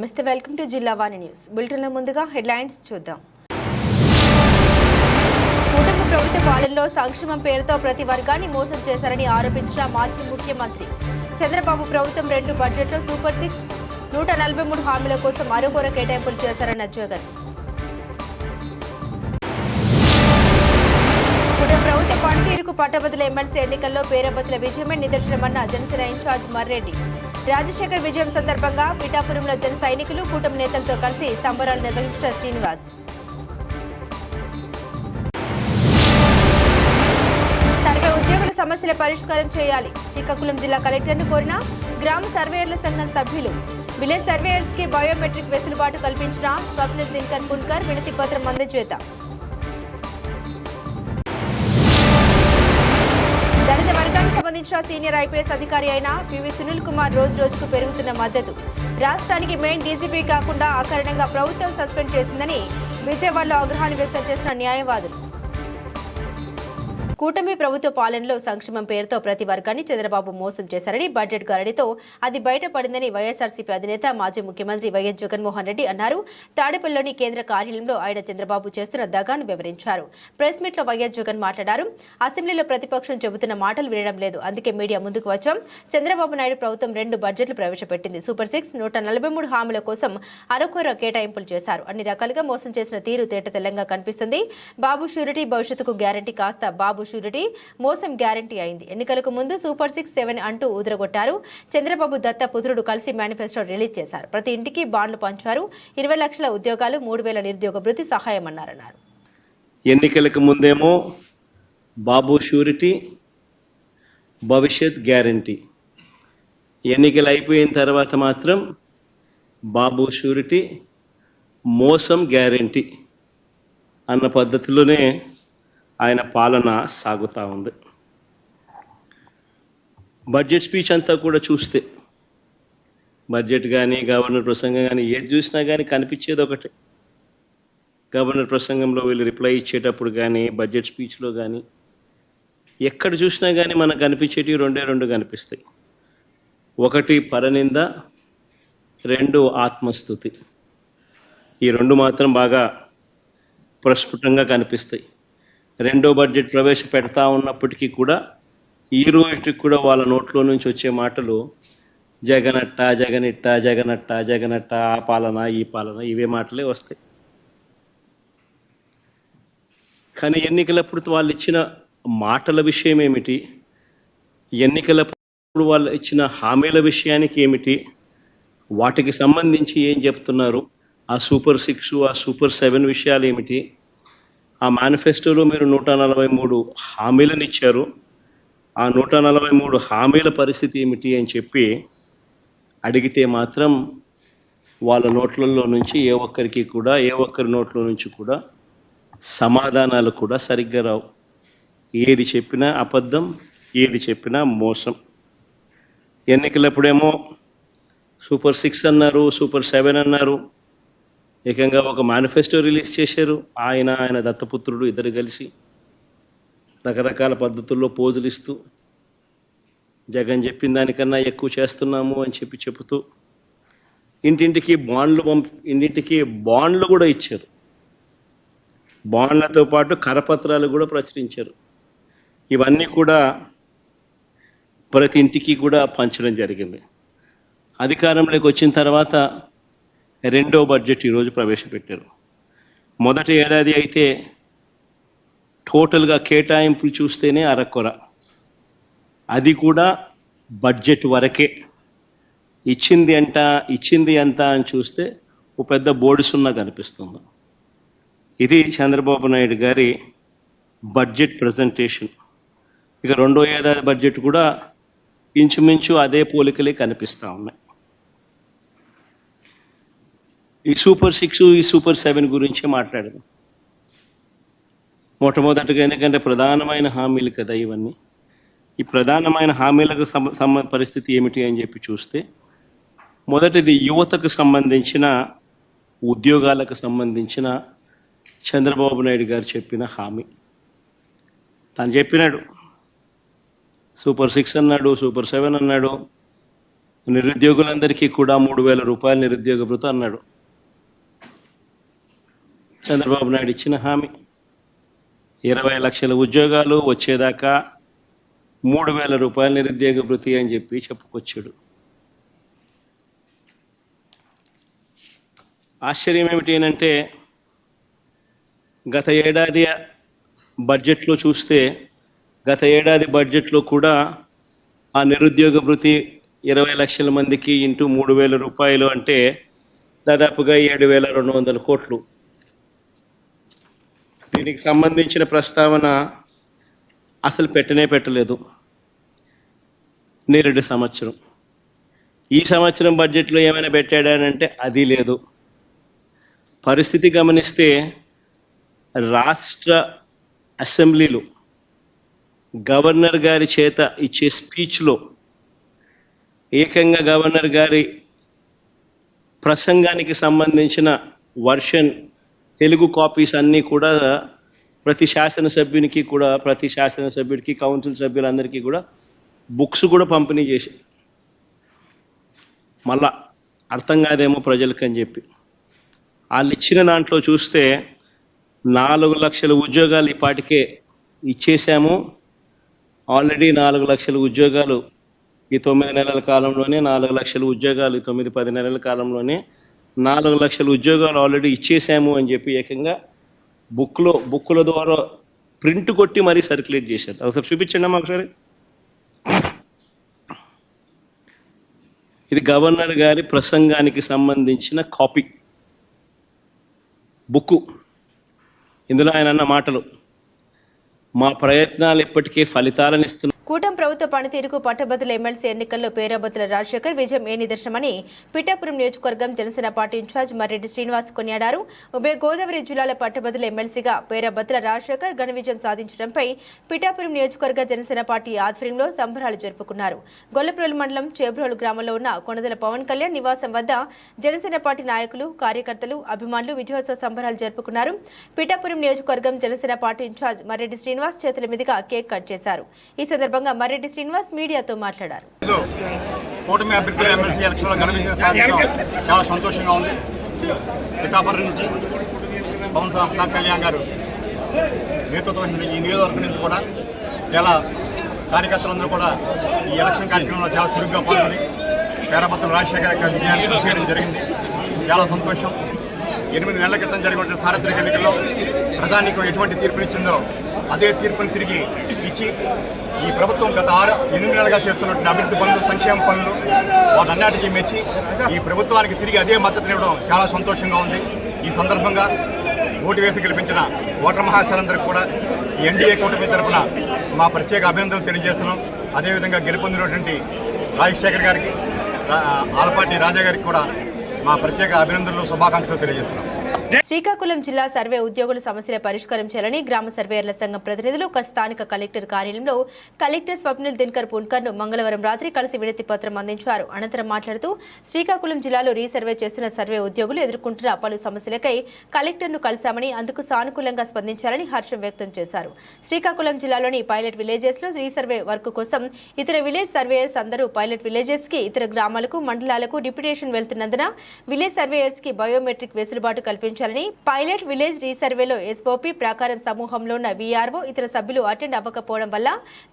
నమస్తే, welcome to జిల్లా వాణి news బులెటిన్లో ముందుగా హెడ్లైన్స్ చూద్దాం. కూటమి ప్రభుత్వ పాలనలో సంక్షేమం పేరుతో ప్రతి వర్గాన్ని మోసం చేశారని ఆరోపించిన మాజీ ముఖ్యమంత్రి చంద్రబాబు ప్రభుత్వం 2 బడ్జెట్లో సూపర్ 6 143 హామీల కోసం అరకొర కేటాయింపులు చేశారన్న జగన్. కూటమి ప్రభుత్వ పనితీరుకు పట్టభద్రుల ఎమ్మెల్సీ ఎన్నికల్లో పేరబతుల విజయమే నిదర్శనమన్న జనసేన ఇన్ఛార్జ్ మర్రెడ్డి. రాజశేఖర్ విజయం సందర్భంగా పిఠాపురంలో జన సైనికులు కూటమి నేతలతో కలిసి సంబరాలు నిర్వహించిన శ్రీనివాస్. సర్వే ఉద్యోగుల సమస్యల పరిష్కారం చేయాలి, శ్రీకాకుళం జిల్లా కలెక్టర్ను కోరిన గ్రామ సర్వేయర్ల సంఘం సభ్యులు. విలేజ్ సర్వేయర్స్ కి బయోమెట్రిక్ వెసులుబాటు కల్పించిన స్వప్నిల్ దినకర్ పున్కర్ వినతి పత్రం అందజేత. దళిత వర్గానికి సంబంధించిన సీనియర్ ఐపీఎస్ అధికారి అయిన పివి సునీల్ కుమార్ రోజుకు పెరుగుతున్న మద్దతు. రాష్ట్రానికి మెయిన్ డీజీపీ కాకుండా అకారణంగా ప్రభుత్వం సస్పెండ్ చేసిందని విజయవాడలో ఆగ్రహాన్ని వ్యక్తం చేసిన న్యాయవాదులు. కూటమి ప్రభుత్వ పాలనలో సంక్షేమం పేరుతో ప్రతి వర్గాన్ని చంద్రబాబు మోసం చేశారని బడ్జెట్ గారడితో అది బయటపడిందని వైఎస్ఆర్సీపీ అధినేత మాజీ ముఖ్యమంత్రి వైఎస్ జగన్మోహన్ రెడ్డి అన్నారు. తాడేపల్లిలోని కేంద్ర కార్యాలయంలో ఆయన చంద్రబాబు చేస్తున్న దగాను వివరించారు. ప్రెస్ మీట్ లో వైఎస్ జగన్ మాట్లాడారు. అసెంబ్లీలో ప్రతిపక్షం చెబుతున్న మాటలు వినడం లేదు, అందుకే మీడియా ముందుకు వచ్చాం. చంద్రబాబు నాయుడు ప్రభుత్వం 2 బడ్జెట్లు ప్రవేశపెట్టింది. సూపర్ 6 143 హామీల కోసం అరకొర కేటాయింపులు చేశారు. అన్ని రకాలుగా మోసం చేసిన తీరు తేట తెల్లంగా కనిపిస్తుంది. బాబు షూరిటీ భవిష్యత్తుకు గ్యారంటీ కాస్త బాబు షూరిటీ మోసం గ్యారంటీ అయింది. ఎన్నికలకు ముందు సూపర్ 6 7 అంటూ ఊదరగొట్టారు. చంద్రబాబు దత్త పుత్రుడు కలిసి మేనిఫెస్టో రిలీజ్ చేశారు. ప్రతి ఇంటికి బాండ్లు పంచారు. 20 లక్షల ఉద్యోగాలు, 3,000 నిరుద్యోగ భృతి సహాయం అన్నారు. ఎన్నికలకు ముందేమో బాబు షూరిటీ భవిష్యత్ గ్యారంటీ, ఎన్నికలు అయిపోయిన తర్వాత మాత్రం బాబు షూరిటీ మోసం గ్యారంటీ అన్న పద్ధతిలోనే ఆయన పాలన సాగుతూ ఉంది. బడ్జెట్ స్పీచ్ అంతా కూడా చూస్తే, బడ్జెట్ కానీ గవర్నర్ ప్రసంగం కానీ ఏది చూసినా కానీ కనిపించేది ఒకటే. గవర్నర్ ప్రసంగంలో వీళ్ళు రిప్లై ఇచ్చేటప్పుడు కానీ, బడ్జెట్ స్పీచ్లో కానీ ఎక్కడ చూసినా కానీ మనకు కనిపించేటివి 2 కనిపిస్తాయి. 1 పరనింద, 2 ఆత్మస్తుతి. ఈ 2 మాత్రం బాగా ప్రస్ఫుటంగా కనిపిస్తాయి. 2వ బడ్జెట్ ప్రవేశపెడతా ఉన్నప్పటికీ కూడా ఈ రోజుకి కూడా వాళ్ళ నోట్లో నుంచి వచ్చే మాటలు జగనట్ట, జగనిట్ట, జగనట్ట, జగనట్ట, ఆ పాలన ఈ పాలన, ఇవే మాటలే వస్తాయి. కానీ ఎన్నికలప్పుడు వాళ్ళు ఇచ్చిన మాటల విషయం ఏమిటి, ఎన్నికలప్పుడు వాళ్ళు ఇచ్చిన హామీల విషయానికి ఏమిటి, వాటికి సంబంధించి ఏం చెప్తున్నారు, ఆ సూపర్ 6 ఆ సూపర్ 7 విషయాలు ఏమిటి, ఆ మేనిఫెస్టోలో మీరు 143 హామీలను ఇచ్చారు, ఆ 143 హామీల పరిస్థితి ఏమిటి అని చెప్పి అడిగితే మాత్రం వాళ్ళ నోట్లలో నుంచి ఏ ఒక్కరి నోట్లో నుంచి కూడా సమాధానాలు కూడా సరిగ్గా రావు. ఏది చెప్పినా అబద్ధం, ఏది చెప్పినా మోసం. ఎన్నికలప్పుడేమో సూపర్ 6 అన్నారు, సూపర్ 7 అన్నారు, ఏకంగా ఒక మేనిఫెస్టో రిలీజ్ చేశారు. ఆయన దత్తపుత్రుడు ఇద్దరు కలిసి రకరకాల పద్ధతుల్లో పోజులు ఇస్తూ జగన్ చెప్పిన దానికన్నా ఎక్కువ చేస్తున్నాము అని చెబుతూ ఇంటింటికి బాండ్లు కూడా ఇచ్చారు. బాండ్లతో పాటు కరపత్రాలు కూడా ప్రచురించారు. ఇవన్నీ కూడా ప్రతి ఇంటికి కూడా పంచడం జరిగింది. అధికారంలోకి వచ్చిన తర్వాత 2వ బడ్జెట్ ఈరోజు ప్రవేశపెట్టారు. మొదటి ఏడాది అయితే టోటల్గా కేటాయింపులు చూస్తేనే అరకొర, అది కూడా బడ్జెట్ వరకే. ఇచ్చింది ఎంత అని చూస్తే ఒక పెద్ద బోర్డు సున్నా కనిపిస్తుంది. ఇది చంద్రబాబు నాయుడు గారి బడ్జెట్ ప్రజెంటేషన్. ఇక 2వ ఏడాది బడ్జెట్ కూడా ఇంచుమించు అదే పోలికలే కనిపిస్తూ ఉన్నాయి. ఈ సూపర్ 6 ఈ సూపర్ 7 గురించి మాట్లాడదాం. మొట్టమొదటిగా, ఎందుకంటే ప్రధానమైన హామీలు కదా ఇవన్నీ. ఈ ప్రధానమైన హామీలకు పరిస్థితి ఏమిటి అని చెప్పి చూస్తే, మొదటిది యువతకు సంబంధించిన ఉద్యోగాలకు సంబంధించిన చంద్రబాబు నాయుడు గారు చెప్పిన హామీ. తను చెప్పినాడు, సూపర్ 6 అన్నాడు, సూపర్ 7 అన్నాడు, నిరుద్యోగులందరికీ కూడా 3,000 రూపాయలు నిరుద్యోగ భృతి అన్నాడు. చంద్రబాబు నాయుడు ఇచ్చిన హామీ 20 లక్షల ఉద్యోగాలు వచ్చేదాకా 3,000 రూపాయలు నిరుద్యోగ భృతి అని చెప్పి చెప్పుకొచ్చాడు. ఆశ్చర్యం ఏమిటి అంటే గత ఏడాది బడ్జెట్లో చూస్తే గత ఏడాది బడ్జెట్లో కూడా ఆ నిరుద్యోగ భృతి 20 లక్షల మందికి ఇంటూ 3,000 రూపాయలు అంటే దాదాపుగా 7,200 కోట్లు. దీనికి సంబంధించిన ప్రస్తావన అసలు పెట్టలేదు. నేరేడు సంవత్సరం ఈ సంవత్సరం బడ్జెట్లో ఏమైనా పెట్టాడానంటే అది లేదు. పరిస్థితి గమనిస్తే రాష్ట్ర అసెంబ్లీలో గవర్నర్ గారి చేత ఇచ్చే స్పీచ్లో ఏకంగా గవర్నర్ గారి ప్రసంగానికి సంబంధించిన వర్షన్ తెలుగు కాపీస్ అన్నీ కూడా ప్రతి శాసనసభ్యుడికి కౌన్సిల్ సభ్యులందరికీ కూడా బుక్స్ కూడా పంపిణీ చేసి మళ్ళా అర్థం కాదేమో ప్రజలకు అని చెప్పి వాళ్ళు ఇచ్చిన దాంట్లో చూస్తే 4 లక్షల ఉద్యోగాలు ఇప్పటికే ఇచ్చేసాము. ఆల్రెడీ 4 లక్షల ఉద్యోగాలు ఈ 9 నెలల కాలంలోనే 4 లక్షల ఉద్యోగాలు ఈ 9-10 నెలల కాలంలోనే 4 లక్షల ఉద్యోగాలు ఆల్రెడీ ఇచ్చేసాము అని చెప్పి ఏకంగా బుక్కుల ద్వారా ప్రింట్ కొట్టి మరీ సర్క్యులేట్ చేశారు. ఒకసారి చూపించండి అమ్మా ఒకసారి. ఇది గవర్నర్ గారి ప్రసంగానికి సంబంధించిన కాపీ బుక్కు. ఇందులో ఆయన అన్న మాటలు, మా ప్రయత్నాలు ఇప్పటికే ఫలితాలను ఇస్తున్నాయి. కూటమి ప్రభుత్వ పనితీరుకు పట్టభద్రుల ఎమ్మెల్సీ ఎన్నికల్లో పేరాబత్తుల రాజశేఖర్ విజయం ఏ నిదర్శనమని పిఠాపురం నియోజకవర్గం జనసేన పార్టీ ఇన్ఛార్జ్ మర్రెడ్డి శ్రీనివాస్ కొనియాడారు. ఉభయ గోదావరి జిల్లాల పట్టభద్రుల ఎమ్మెల్సీగా పేరాబత్తుల రాజశేఖర్ ఘన విజయం సాధించడంపై పిఠాపురం నియోజకవర్గ జనసేన పార్టీ ఆధ్వర్యంలో సంబరాలు జరుపుకున్నారు. గొల్లప్రోలు మండలం చేబ్రోలు గ్రామంలో ఉన్న కొనదల పవన్ కళ్యాణ్ నివాసం వద్ద జనసేన పార్టీ నాయకులు, కార్యకర్తలు, అభిమానులు విజయోత్సవ సంబరాలు జరుపుకున్నారు. పిఠాపురం నియోజకవర్గం జనసేన పార్టీ ఇన్ఛార్జ్ మర్రెడ్డి శ్రీనివాస్ చేతుల మీదుగా కేక్ కట్ చేశారు. ఈ సందర్భంగా మర్రెడ్డి శ్రీనివాస్ మీడియాతో మాట్లాడారు. కూటమి అభ్యర్థుల ఎమ్మెల్సీ ఎలక్షన్లో ఘన విజయం సాధించడం చాలా సంతోషంగా ఉంది. పిఠాపురం నుంచి పవన్ కళ్యాణ్ గారు నేతృత్వం వహించిన ఈ నియోజకవర్గం నుంచి కూడా చాలా కార్యకర్తలందరూ కూడా ఈ ఎలక్షన్ కార్యక్రమంలో చాలా చురుగ్గా పాల్గొని పేరాబత్తుల రాజశేఖర్ యొక్క విజయాన్ని కృషి చేయడం జరిగింది. చాలా సంతోషం. 8 నెలల క్రితం జరిగిన సార్వత్రిక ఎన్నికల్లో ప్రధానికం ఎటువంటి తీర్పునిచ్చిందో అదే తీర్పుని తిరిగి ఇచ్చి ఈ ప్రభుత్వం గత 8 నెలలుగా చేస్తున్నటువంటి అభివృద్ధి పనులు, సంక్షేమ పనులు వాటన్నిటికీ మెచ్చి ఈ ప్రభుత్వానికి తిరిగి అదే మద్దతునివ్వడం చాలా సంతోషంగా ఉంది. ఈ సందర్భంగా ఓటు వేసి గెలిపించిన ఓటర్ మహాశయులందరికీ కూడా ఈ ఎన్డీఏ కూటమి తరఫున మా ప్రత్యేక అభినందనలు తెలియజేస్తున్నాం. అదేవిధంగా గెలుపొందినటువంటి రాజశేఖర్ గారికి, ఆలపాటి రాజా గారికి కూడా మా ప్రత్యేక అభినందనలు, శుభాకాంక్షలు తెలియజేస్తున్నాం. శ్రీకాకుళం జిల్లా సర్వే ఉద్యోగుల సమస్యల పరిష్కారం చేయాలని గ్రామ సర్వేయర్ల సంఘం ప్రతినిధులు స్థానిక కలెక్టర్ కార్యాలయంలో కలెక్టర్ స్వప్నిల్ దినకర్ పున్కర్ను మంగళవారం రాత్రి కలిసి వినతి పత్రం అందించారు. అనంతరం మాట్లాడుతూ శ్రీకాకుళం జిల్లాలో రీసర్వే చేస్తున్న సర్వే ఉద్యోగులు ఎదుర్కొంటున్న పలు సమస్యలకై కలెక్టర్ను కలిశామని, అందుకు సానుకూలంగా స్పందించారని హర్షం వ్యక్తం చేశారు. శ్రీకాకుళం జిల్లాలోని పైలట్ విలేజెస్ లో రీసర్వే వర్క్ కోసం ఇతర విలేజ్ సర్వేయర్స్ అందరూ పైలట్ విలేజెస్ కి ఇతర గ్రామాలకు, మండలాలకు డిప్యుటేషన్ వెళ్తున్నందున విలేజ్ సర్వేయర్స్ కి బయోమెట్రిక్ వెసులుబాటు కల్పించారు. పైలట్ విలేజ్ రీసర్వేలో ఎస్ఓపీ ప్రకారం సమూహంలో ఉన్న వీఆర్ఓ ఇతర సభ్యులు అటెండ్ అవ్వకపోవడం వల్ల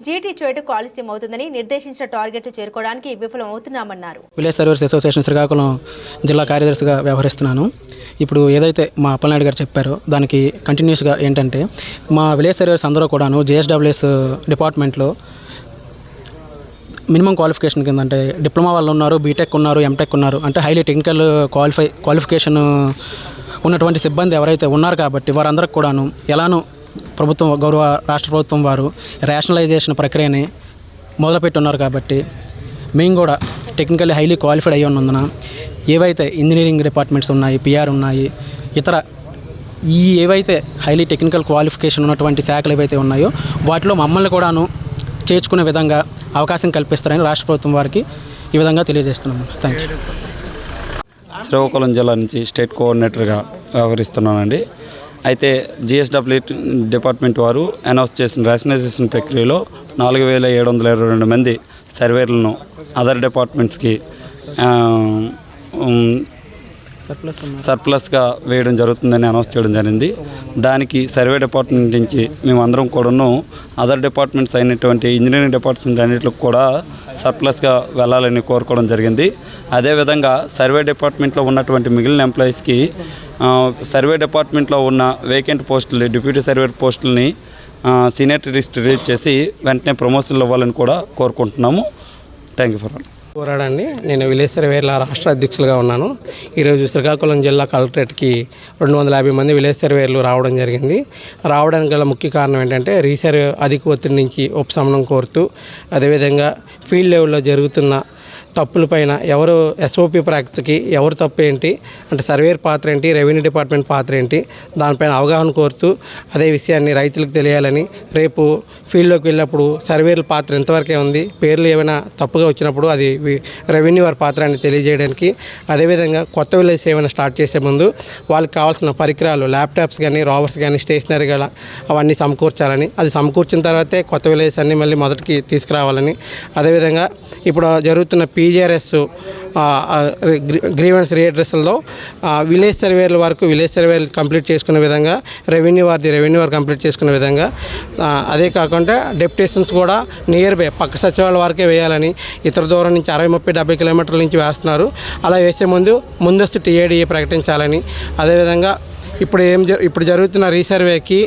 జీటీ చేయటకు ఆలస్యం అవుతుందని, నిర్దేశించిన టార్గెట్ చేరుకోవడానికి విఫలం అవుతున్నామన్నారు. విలేజ్ సర్వేయర్స్ అసోసియేషన్ శ్రీకాకుళం జిల్లా కార్యదర్శిగా వ్యవహరిస్తున్నాను. ఇప్పుడు ఏదైతే మా అప్పలనాయుడు గారు చెప్పారో దానికి కంటిన్యూస్గా ఏంటంటే మా విలేజ్ సర్వేయర్స్ అందరూ కూడాను జేఎస్డబ్ల్యూఎస్ డిపార్ట్మెంట్లో మినిమం క్వాలిఫికేషన్ కింద అంటే డిప్లొమా వాళ్ళు ఉన్నారు, బీటెక్ ఉన్నారు, ఎంటెక్ ఉన్నారు, అంటే హైలీ టెక్నికల్ క్వాలిఫికేషన్ ఉన్నటువంటి సిబ్బంది ఎవరైతే ఉన్నారు కాబట్టి వారందరికి కూడాను ఎలానో ప్రభుత్వం, గౌరవ రాష్ట్ర ప్రభుత్వం వారు రేషనలైజేషన్ ప్రక్రియని మొదలుపెట్టి ఉన్నారు కాబట్టి మేము కూడా టెక్నికల్లీ హైలీ క్వాలిఫైడ్ అయ్యి ఉన్నందున ఏవైతే ఇంజనీరింగ్ డిపార్ట్మెంట్స్ ఉన్నాయి, పిఆర్ ఉన్నాయి, ఇతర ఏవైతే హైలీ టెక్నికల్ క్వాలిఫికేషన్ ఉన్నటువంటి శాఖలు ఏవైతే ఉన్నాయో వాటిలో మమ్మల్ని కూడాను చేర్చుకునే విధంగా అవకాశం కల్పిస్తారని రాష్ట్ర ప్రభుత్వం వారికి ఈ విధంగా తెలియజేస్తున్నాము. Thank you. శ్రీకాకుళం జిల్లా నుంచి స్టేట్ కోఆర్డినేటర్గా వ్యవహరిస్తున్నానండి. అయితే జిఎస్డబ్ల్యూ డిపార్ట్మెంట్ వారు అనౌన్స్ చేసిన రేషనలైజేషన్ ప్రక్రియలో 4,722 మంది సర్వేర్లను అదర్ డిపార్ట్మెంట్స్కి సర్ప్లస్గా వేయడం జరుగుతుందని అనౌన్స్ చేయడం జరిగింది. దానికి సర్వే డిపార్ట్మెంట్ నుంచి మేమందరం కూడాను అదర్ డిపార్ట్మెంట్స్ అయినటువంటి ఇంజనీరింగ్ డిపార్ట్మెంట్ అన్నింటికి కూడా సర్ప్లస్గా వెళ్ళాలని కోరుకోవడం జరిగింది. అదేవిధంగా సర్వే డిపార్ట్మెంట్లో ఉన్నటువంటి మిగిలిన ఎంప్లాయీస్కి సర్వే డిపార్ట్మెంట్లో ఉన్న వేకెంట్ పోస్టులు డిప్యూటీ సర్వేర్ పోస్టులని సీనియర్ లిస్ట్ రిలీజ్ చేసి వెంటనే ప్రమోషన్లు ఇవ్వాలని కూడా కోరుకుంటున్నాము. Thank you for all. పోరాడండి. నేను విలేజ్ సర్వేర్ల రాష్ట్ర అధ్యక్షులుగా ఉన్నాను. ఈరోజు శ్రీకాకుళం జిల్లా కలెక్టరేట్కి 250 మంది విలేజ్ సర్వేర్లు రావడం జరిగింది. రావడానికి గల ముఖ్య కారణం ఏంటంటే రీసర్వే అధిక ఒత్తిడి నుంచి ఉపశమనం కోరుతూ, అదేవిధంగా ఫీల్డ్ లెవెల్లో జరుగుతున్న తప్పులపైన ఎవరు ఎస్ఓపి ప్రాక్టీకి ఎవరు తప్పు ఏంటి అంటే సర్వేర్ పాత్ర ఏంటి, రెవెన్యూ డిపార్ట్మెంట్ పాత్ర ఏంటి, దానిపైన అవగాహన కోరుతూ అదే విషయాన్ని రైతులకు తెలియాలని, రేపు ఫీల్డ్లోకి వెళ్ళినప్పుడు సర్వేర్ల పాత్ర ఎంతవరకే ఉంది, పేర్లు ఏమైనా తప్పుగా వచ్చినప్పుడు అది రెవెన్యూ వారి పాత్ర అని తెలియజేయడానికి, అదేవిధంగా కొత్త విలేజ్ ఏమైనా స్టార్ట్ చేసే ముందు వాళ్ళకి కావాల్సిన పరికరాలు ల్యాప్టాప్స్ కానీ రోవర్స్ కానీ స్టేషనరీ గల అవన్నీ సమకూర్చాలని, అది సమకూర్చిన తర్వాతే కొత్త విలేజ్ అన్నీ మళ్ళీ మొదటికి తీసుకురావాలని, అదేవిధంగా ఇప్పుడు జరుగుతున్న పీజీఆర్ఎస్ గ్రీవెన్స్ రీఅడ్రస్లో విలేజ్ సర్వేల వరకు విలేజ్ సర్వేలు కంప్లీట్ చేసుకునే విధంగా, రెవెన్యూ వారు కంప్లీట్ చేసుకునే విధంగా, అదే కాకుండా డెప్యుటేషన్స్ కూడా నియర్ బై పక్క సచివాలయం వరకే వేయాలని, ఇతర దూరం నుంచి 60, 30, 70 కిలోమీటర్ల నుంచి వేస్తున్నారు. అలా వేసే ముందస్తు టీఏడీఏ ప్రకటించాలని, అదేవిధంగా ఇప్పుడు జరుగుతున్న రీసర్వేకి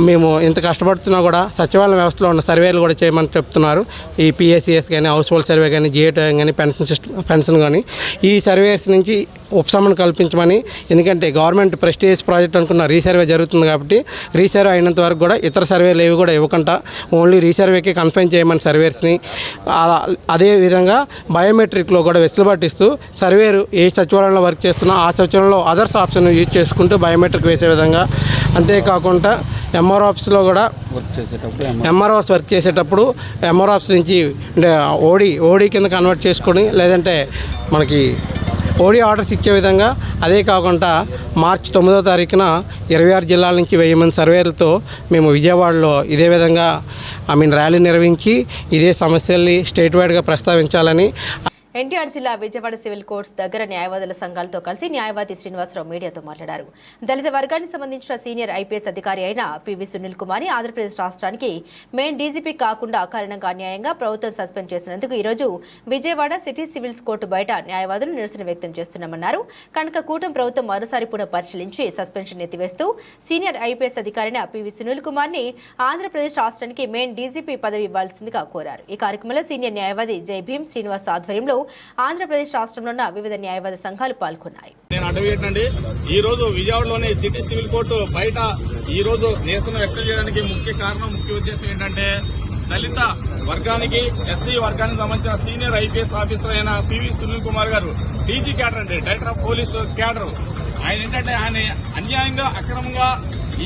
మేము ఇంత కష్టపడుతున్నా కూడా సచివాలయం వ్యవస్థలో ఉన్న సర్వేలు కూడా చేయమని చెప్తున్నారు. ఈ పిఎస్సిఎస్ కానీ, హౌస్ హోల్డ్ సర్వే కానీ, జిఏటో కానీ, పెన్షన్ కానీ ఈ సర్వేస్ నుంచి ఉపశమనం కల్పించమని, ఎందుకంటే గవర్నమెంట్ ప్రెస్టీజియస్ ప్రాజెక్ట్ అనుకున్న రీసర్వే జరుగుతుంది కాబట్టి రీసర్వే అయినంత వరకు కూడా ఇతర సర్వేలు ఏవి కూడా ఇవ్వకుండా ఓన్లీ రీసర్వేకి కన్ఫైన్ చేయమని సర్వేర్స్ని, అదేవిధంగా బయోమెట్రిక్లో కూడా వెసులుబాటు ఇస్తూ సర్వేరు ఏ సచివాలయంలో వర్క్ చేస్తున్నా ఆ సచివాలయంలో అదర్స్ ఆప్షన్ యూజ్ చేసుకుంటూ బయోమెట్రిక్ వేసే విధంగా, అంతేకాకుండా ఎంఆర్ ఆఫీస్లో కూడా ఎంఆర్ఓస్ వర్క్ చేసేటప్పుడు ఎంఆర్ ఆఫీస్ నుంచి అంటే ఓడీ కింద కన్వర్ట్ చేసుకొని, లేదంటే మనకి ఓడీ ఆర్డర్స్ ఇచ్చే విధంగా, అదే కాకుండా మార్చి 9వ తారీఖున 26 జిల్లాల నుంచి 1000 మంది సర్వేలతో మేము విజయవాడలో ఇదే విధంగా ర్యాలీ నిర్వహించి ఇదే సమస్యల్ని స్టేట్ వైడ్గా ప్రస్తావించాలని. ఎన్టీఆర్ జిల్లా విజయవాడ సివిల్ కోర్ట్స్ దగ్గర న్యాయవాదుల సంఘాలతో కలిసి న్యాయవాది శ్రీనివాసరావు మీడియాతో మాట్లాడారు. దళిత వర్గానికి సంబంధించిన సీనియర్ ఐపీఎస్ అధికారి అయిన పివి సునీల్ కుమార్ని ఆంధ్రప్రదేశ్ రాష్ట్రానికి మెయిన్ డీజీపీ కాకుండా అకారణంగా అన్యాయంగా ప్రభుత్వం సస్పెండ్ చేసినందుకు ఈరోజు విజయవాడ సిటీ సివిల్స్ కోర్టు బయట న్యాయవాదులు నిరసన వ్యక్తం చేస్తున్నామన్నారు. కనుక కూటమి ప్రభుత్వం మరోసారి పునః పరిశీలించి సస్పెన్షన్ ఎత్తివేస్తూ సీనియర్ ఐపీఎస్ అధికారైన పివి సునీల్ కుమార్ని ఆంధ్రప్రదేశ్ రాష్ట్రానికి మెయిన్ డీజీపీ పదవి ఇవ్వాల్సిందిగా కోరారు. ఈ కార్యక్రమంలో సీనియర్ న్యాయవాది జై భీమ్ శ్రీనివాస్ ఆధ్వర్యంలో ఆంధ్రప్రదేశ్ రాష్ట్రంలో ఉన్న వివిధ న్యాయవాద సంఘాలు పాల్గొన్నాయి. నేను అడ్వకేట్ అండి. ఈ రోజు విజయవాడలోని సిటీ సివిల్ కోర్టు బయట ఈ రోజు నిరసన వ్యక్తం చేయడానికి ముఖ్య ఉద్దేశం ఏంటంటే, దళిత వర్గానికి ఎస్సీ వర్గానికి సంబంధించిన సీనియర్ ఐపీఎస్ ఆఫీసర్ అయిన పివి సునీల్ కుమార్ గారు డీజీ క్యాడర్ అండి, డైరెక్టర్ ఆఫ్ పోలీస్ క్యాడర్. ఆయన ఏంటంటే ఆయన అన్యాయంగా అక్రమంగా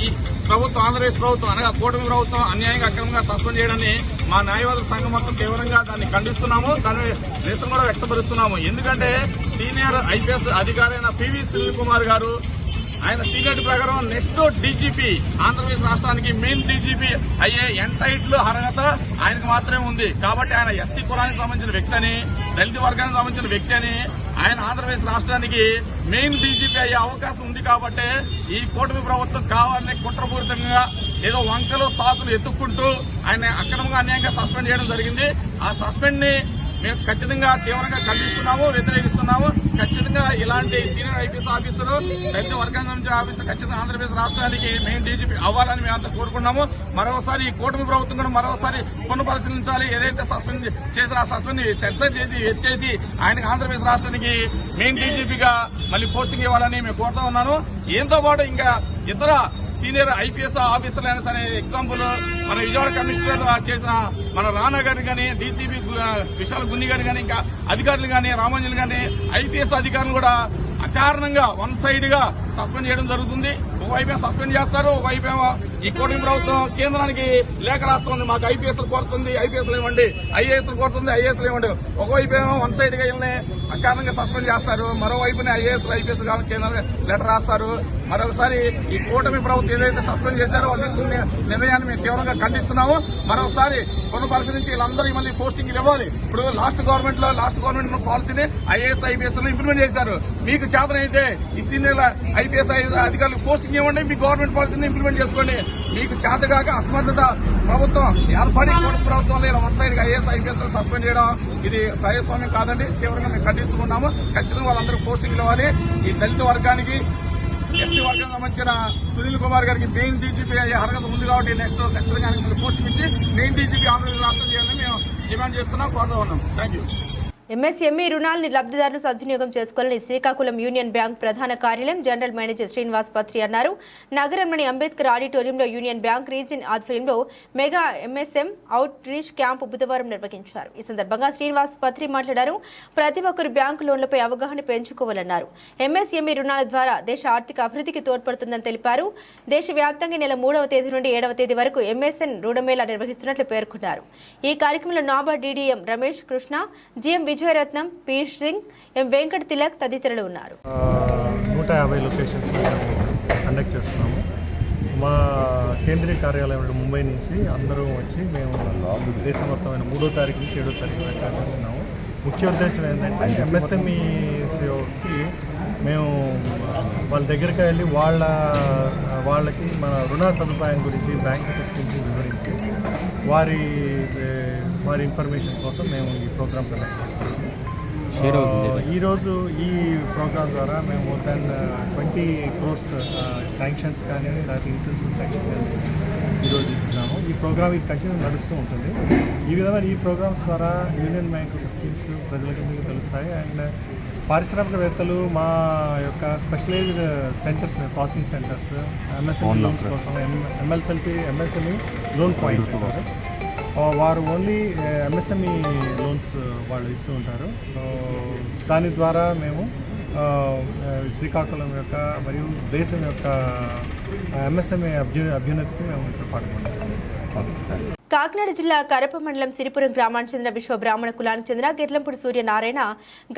ఈ ప్రభుత్వం ఆంధ్రప్రదేశ్ ప్రభుత్వం అనగా కూటమి ప్రభుత్వం అన్యాయంగా అక్రమంగా సస్పెండ్ చేయడాన్ని మా న్యాయవాదుల సంఘం మొత్తం తీవ్రంగా దాన్ని ఖండిస్తున్నాము. దాని నిరసన కూడా వ్యక్తపరుస్తున్నాము. ఎందుకంటే సీనియర్ ఐపీఎస్ అధికారి అయిన పివి సునీల్ కుమార్ గారు ఆయన సీనియారిటీ ప్రకారం నెక్స్ట్ డీజీపీ ఆంధ్రప్రదేశ్ రాష్ట్రానికి మెయిన్ డీజీపీ అయ్యే ఎంటైట్లు అర్హత ఆయనకు మాత్రమే ఉంది. కాబట్టి ఆయన ఎస్సీ కులానికి సంబంధించిన వ్యక్తి అని, దళిత వర్గానికి సంబంధించిన వ్యక్తి అని, ఆయన ఆంధ్రప్రదేశ్ రాష్ట్రానికి మెయిన్ డీజీపీ అయ్యే అవకాశం ఉంది. కాబట్టి ఈ కూటమి ప్రభుత్వం కావాలని కుట్రపూరితంగా ఏదో వంకలు సాకులు ఎత్తుక్కుంటూ ఆయన అక్రమంగా అన్యాయంగా సస్పెండ్ చేయడం జరిగింది. ఆ సస్పెండ్ ని మేము ఖచ్చితంగా తీవ్రంగా ఖండిస్తున్నాము, వ్యతిరేకిస్తున్నాము. ఖచ్చితంగా ఇలాంటి సీనియర్ ఐపీఎస్ ఆఫీసరు, దళిత వర్గానికి సంబంధించిన ఆఫీసర్ ఖచ్చితంగా ఆంధ్రప్రదేశ్ రాష్ట్రానికి మెయిన్ డీజీపీ అవ్వాలని మేము అంతా కోరుకున్నాము. మరోసారి ఈ కూటమి ప్రభుత్వం కూడా మరోసారి పునఃపరిశీలించాలి. ఏదైతే సస్పెండ్ చేసిన ఆ సస్పెండ్ సెన్సర్ చేసి ఎత్తేసి ఆయనకు ఆంధ్రప్రదేశ్ రాష్ట్రానికి మెయిన్ డీజీపీగా మళ్ళీ పోస్టింగ్ ఇవ్వాలని మేము కోరుతా ఉన్నాను. ఏంతో పాటు ఇంకా ఇతర సీనియర్ ఐపీఎస్ ఆఫీసర్లు అయినా సరే, ఎగ్జాంపుల్ మన విజయవాడ కమిషనర్ చేసిన మన రానా గారిని కానీ, డీసీపీ విశాల్ గున్ని గారిని కానీ, ఇంకా అధికారులు కానీ, రామాంజన్ గారిని, ఐపీఎస్ అధికారులు కూడా అకారణంగా వన్ సైడ్ గా సస్పెండ్ చేయడం జరుగుతుంది. ఒకవైపు సస్పెండ్ చేస్తారు, ఒకవైపు ఈ కూటమి ప్రభుత్వం కేంద్రానికి లేఖ రాస్తుంది, మాకు ఐపీఎస్లు కోరుతుంది, ఐపీఎస్లు ఇవ్వండి, ఐఏఎస్లు కోరుతుంది, ఐఏఎస్లు ఇవ్వండి. ఒకవైపు వన్ సైడ్ గా వీళ్ళని అకారణంగా సస్పెండ్ చేస్తారు, మరోవైపునే ఐఏఎస్లు ఐపీఎస్ కావాలి కేంద్రానికి లెటర్ రాస్తారు. మరొకసారి ఈ కూటమి ప్రభుత్వం ఏదైతే సస్పెండ్ చేశారో వాళ్ళు తీసుకునే నిర్ణయాన్ని మేము తీవ్రంగా ఖండిస్తున్నాము. మరొకసారి పునఃపరిశీలించి వీళ్ళందరూ మళ్ళీ పోస్టింగ్లు ఇవ్వాలి. ఇప్పుడు లాస్ట్ గవర్నమెంట్ పాలసీని ఐఏఎస్ ఐపీఎస్ ఇంప్లిమెంట్ చేశారు. మీకు చేతనైతే ఈ సీనియర్ ఐపీఎస్ అధికారులకు పోస్టింగ్ ఇవ్వండి, మీ గవర్నమెంట్ పాలసీని ఇంప్లిమెంట్ చేసుకోండి. మీకు చేతగాక అసమర్థత ప్రభుత్వం ఏర్పడి కూటమి ప్రభుత్వంలో ఇలా one side IAS IPS suspend చేయడం ఇది ప్రజాస్వామ్యం కాదండి. తీవ్రంగా మేము ఖండిస్తున్నాము. ఖచ్చితంగా వాళ్ళందరూ పోస్టింగ్ ఇవ్వాలి. ఈ దళిత వర్గానికి ఎస్టీ వర్గానికి సంబంధించిన సునీల్ కుమార్ గారికి మెయిన్ డీజీపీ అయ్యే అర్హత ఉంది కాబట్టి నెక్స్ట్ ఖచ్చితంగా పోస్టింగ్ ఇచ్చి మెయిన్ డీజీపీ ఆంధ్రప్రదేశ్ రాష్ట్రం చేయాలని మేము డిమాండ్ చేస్తున్నాం, కోరుతూ ఉన్నాం. Thank you. ఎంఎస్ఎంఈ రుణాలని లబ్ధిదారులు సద్వినియోగం చేసుకోవాలని శ్రీకాకుళం యూనియన్ బ్యాంక్ ప్రధాన కార్యాలయం జనరల్ మేనేజర్ శ్రీనివాస్ పత్రి అన్నారు. నగరంలోని అంబేద్కర్ ఆడిటోరియంలో యూనియన్ బ్యాంక్ రీజియన్ ఆధ్వర్యంలో mega MSM out reach camp బుధవారం నిర్వహించారు. ఈ సందర్భంగా శ్రీనివాస్ పత్రి మాట్లాడారు. ప్రతి ఒక్కరు బ్యాంకు లోన్లపై అవగాహన పెంచుకోవాలన్నారు. ఎంఎస్ఎంఈ రుణాల ద్వారా దేశ ఆర్థిక అభివృద్ధికి తోడ్పడుతుందని తెలిపారు. దేశవ్యాప్తంగా నెల 3వ తేదీ నుండి 7వ తేదీ వరకు ఎంఎస్ఎన్ రుణమేళా నిర్వహిస్తున్నట్లు పేర్కొన్నారు. ఈ కార్యక్రమంలో నాబార్డ్ డీడీఎం రమేష్ కృష్ణ, జిఎం విజయరత్నం, పీయూష్ సింగ్, ఎం వెంకట తిలక్ తదితరులు ఉన్నారు. 150 లొకేషన్స్ కండక్ట్ చేస్తున్నాము. మా కేంద్రీయ కార్యాలయం ముంబై నుంచి అందరూ వచ్చి మేము దేశం మొత్తమైన 3వ తారీఖు నుంచి 7వ తారీఖు వరకు చేస్తున్నాము. ముఖ్య ఉద్దేశం ఏంటంటే ఎంఎస్ఎంఈకి మేము వాళ్ళ దగ్గరికి వెళ్ళి వాళ్ళకి మన రుణ సదుపాయం గురించి బ్యాంక్ స్కీమ్స్ వివరించి వారి ఇన్ఫర్మేషన్ కోసం మేము ఈ ప్రోగ్రామ్ కండక్ట్ చేస్తున్నాము. ఈరోజు ఈ ప్రోగ్రాం ద్వారా మేము మోర్ దాన్ 20 crores శాంక్షన్స్ కానీ లేకపోతే ఇన్ఫ్యూషన్ శాంక్షన్ కానీ ఈరోజు ఇస్తున్నాము. ఈ ప్రోగ్రామ్ ఇది కంటిన్యూ నడుస్తూ ఉంటుంది. ఈ విధమైన ఈ ప్రోగ్రామ్స్ ద్వారా యూనియన్ బ్యాంక్ స్కీమ్స్ ప్రజలకు తెలుస్తాయి. అండ్ పారిశ్రామికవేత్తలు మా యొక్క specialised centres, processing centres, MSME loans కోసం ఎంఎస్ఎంఈ లోన్ పాయింట్ వారు ఓన్లీ ఎంఎస్ఎంఈ లోన్స్ వాళ్ళు ఇస్తూ ఉంటారు. దాని ద్వారా మేము శ్రీకాకుళం యొక్క మరియు దేశం యొక్క ఎంఎస్ఎంఈ అభ్యున్నతికి మేము ఇక్కడ పాల్గొంటాం. కాకినాడ జిల్లా కరప మండలం సిరిపురం గ్రామానికి చెందిన విశ్వ బ్రాహ్మణ కులానికి చెందిన గిర్లంపూడి సూర్యనారాయణ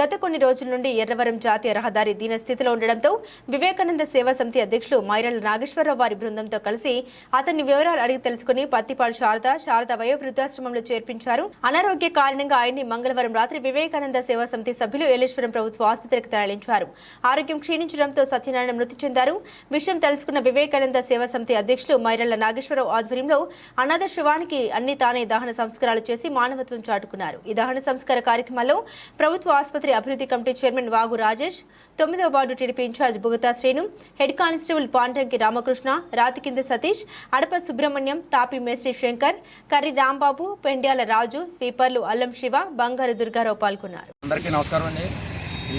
గత కొన్ని రోజుల నుండి ఎర్రవరం జాతీయ రహదారి దీన స్థితిలో ఉండడంతో వివేకానంద సేవా సమితి అధ్యక్షులు మైరళ్ల నాగేశ్వరరావు వారి బృందంతో కలిసి అతన్ని వివరాలు అడిగి తెలుసుకుని పత్తిపాడు శారద వయోవృద్ధాశ్రమంలో చేర్పించారు. అనారోగ్య కారణంగా ఆయన్ని మంగళవారం రాత్రి వివేకానంద సేవా సమితి సభ్యులు ఏలేశ్వరం ప్రభుత్వ ఆసుపత్రికి తరలించారు. ఆరోగ్యం క్షీణించడంతో సత్యనారాయణ మృతి చెందారు. విషయం తెలుసుకున్న వివేకానంద సేవా సమితి అధ్యక్షులు మైరళ్ల నాగేశ్వరరావు ఆధ్వర్యంలో అనాథ శవానికి అన్ని తానే దహన సంస్కారాలు చేసి మానవత్వం చాటుకున్నారు. ఈ దహన సంస్కార కార్యక్రమంలో ప్రభుత్వ ఆసుపత్రి అభివృద్ధి కమిటీ చైర్మన్ వాగు రాజేష్, 9వ ward TDP in-charge Bugata Srinu, head constable Pandranki Ramakrishna, Ratikinda Satish, Adapa Subrahmanyam, తాపి మేస్త్రి శంకర్, కర్రి రాంబాబు, పెండ్యాల రాజు, స్వీపర్లు అల్లం శివ, బంగారు దుర్గారావు పాల్గొన్నారు. అందరికీ నమస్కారం అండి.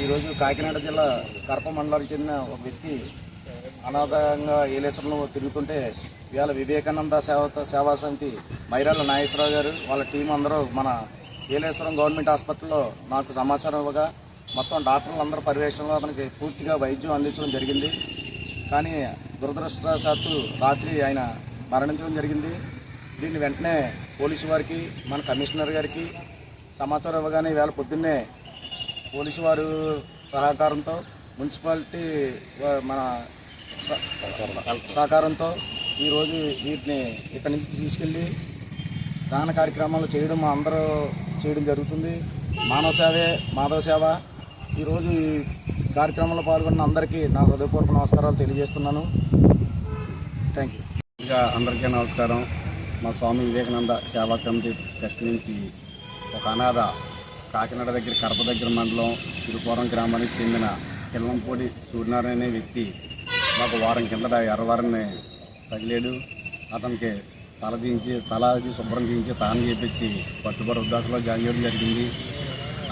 ఈరోజు కాకినాడ జిల్లా కరప మండలానికి చెందిన ఒక వ్యక్తి అనాథంగా ఏలేశ్వరంలో తిరుగుతుంటే ఇవాళ వివేకానంద సేవా సమితి మైరాళ్ళ నాగేశ్వరరావు గారు వాళ్ళ టీం అందరూ మన ఏలేశ్వరం గవర్నమెంట్ హాస్పిటల్లో నాకు సమాచారం ఇవ్వగా మొత్తం డాక్టర్లు అందరూ పర్యవేక్షణలో అతనికి పూర్తిగా వైద్యం అందించడం జరిగింది. కానీ దురదృష్టవశాత్తు రాత్రి ఆయన మరణించడం జరిగింది. దీన్ని వెంటనే పోలీసు వారికి మన కమిషనర్ గారికి సమాచారం ఇవ్వగానే ఇవాళ పొద్దున్నే పోలీసు వారు సహకారంతో మున్సిపాలిటీ మన సహకారంతో ఈరోజు వీటిని ఇక్కడి నుంచి తీసుకెళ్ళి దాన కార్యక్రమాలు చేయడం అందరూ చేయడం జరుగుతుంది. మానవ సేవే మాధవ సేవ. ఈరోజు ఈ కార్యక్రమంలో పాల్గొన్న అందరికీ నా హృదయపూర్వక నమస్కారాలు తెలియజేస్తున్నాను. Thank you. ఇంకా అందరికీ నమస్కారం. మా స్వామి వివేకానంద సేవా సమితి ట్రస్ట్ నుంచి ఒక అనాథ కాకినాడ దగ్గర కరప దగ్గర మండలం సిరిపురం గ్రామానికి చెందిన గిర్లంపూడి సూర్యనారాయణ అనే వ్యక్తి మాకు వారం కిందట ఎర్రవారాన్ని తగిలేడు. అతనికి తలది శుభ్రం చేయించి తాను చేపించి పట్టుబడి వృద్ధాశ్రమంలో జాయిన్ చేయడం జరిగింది.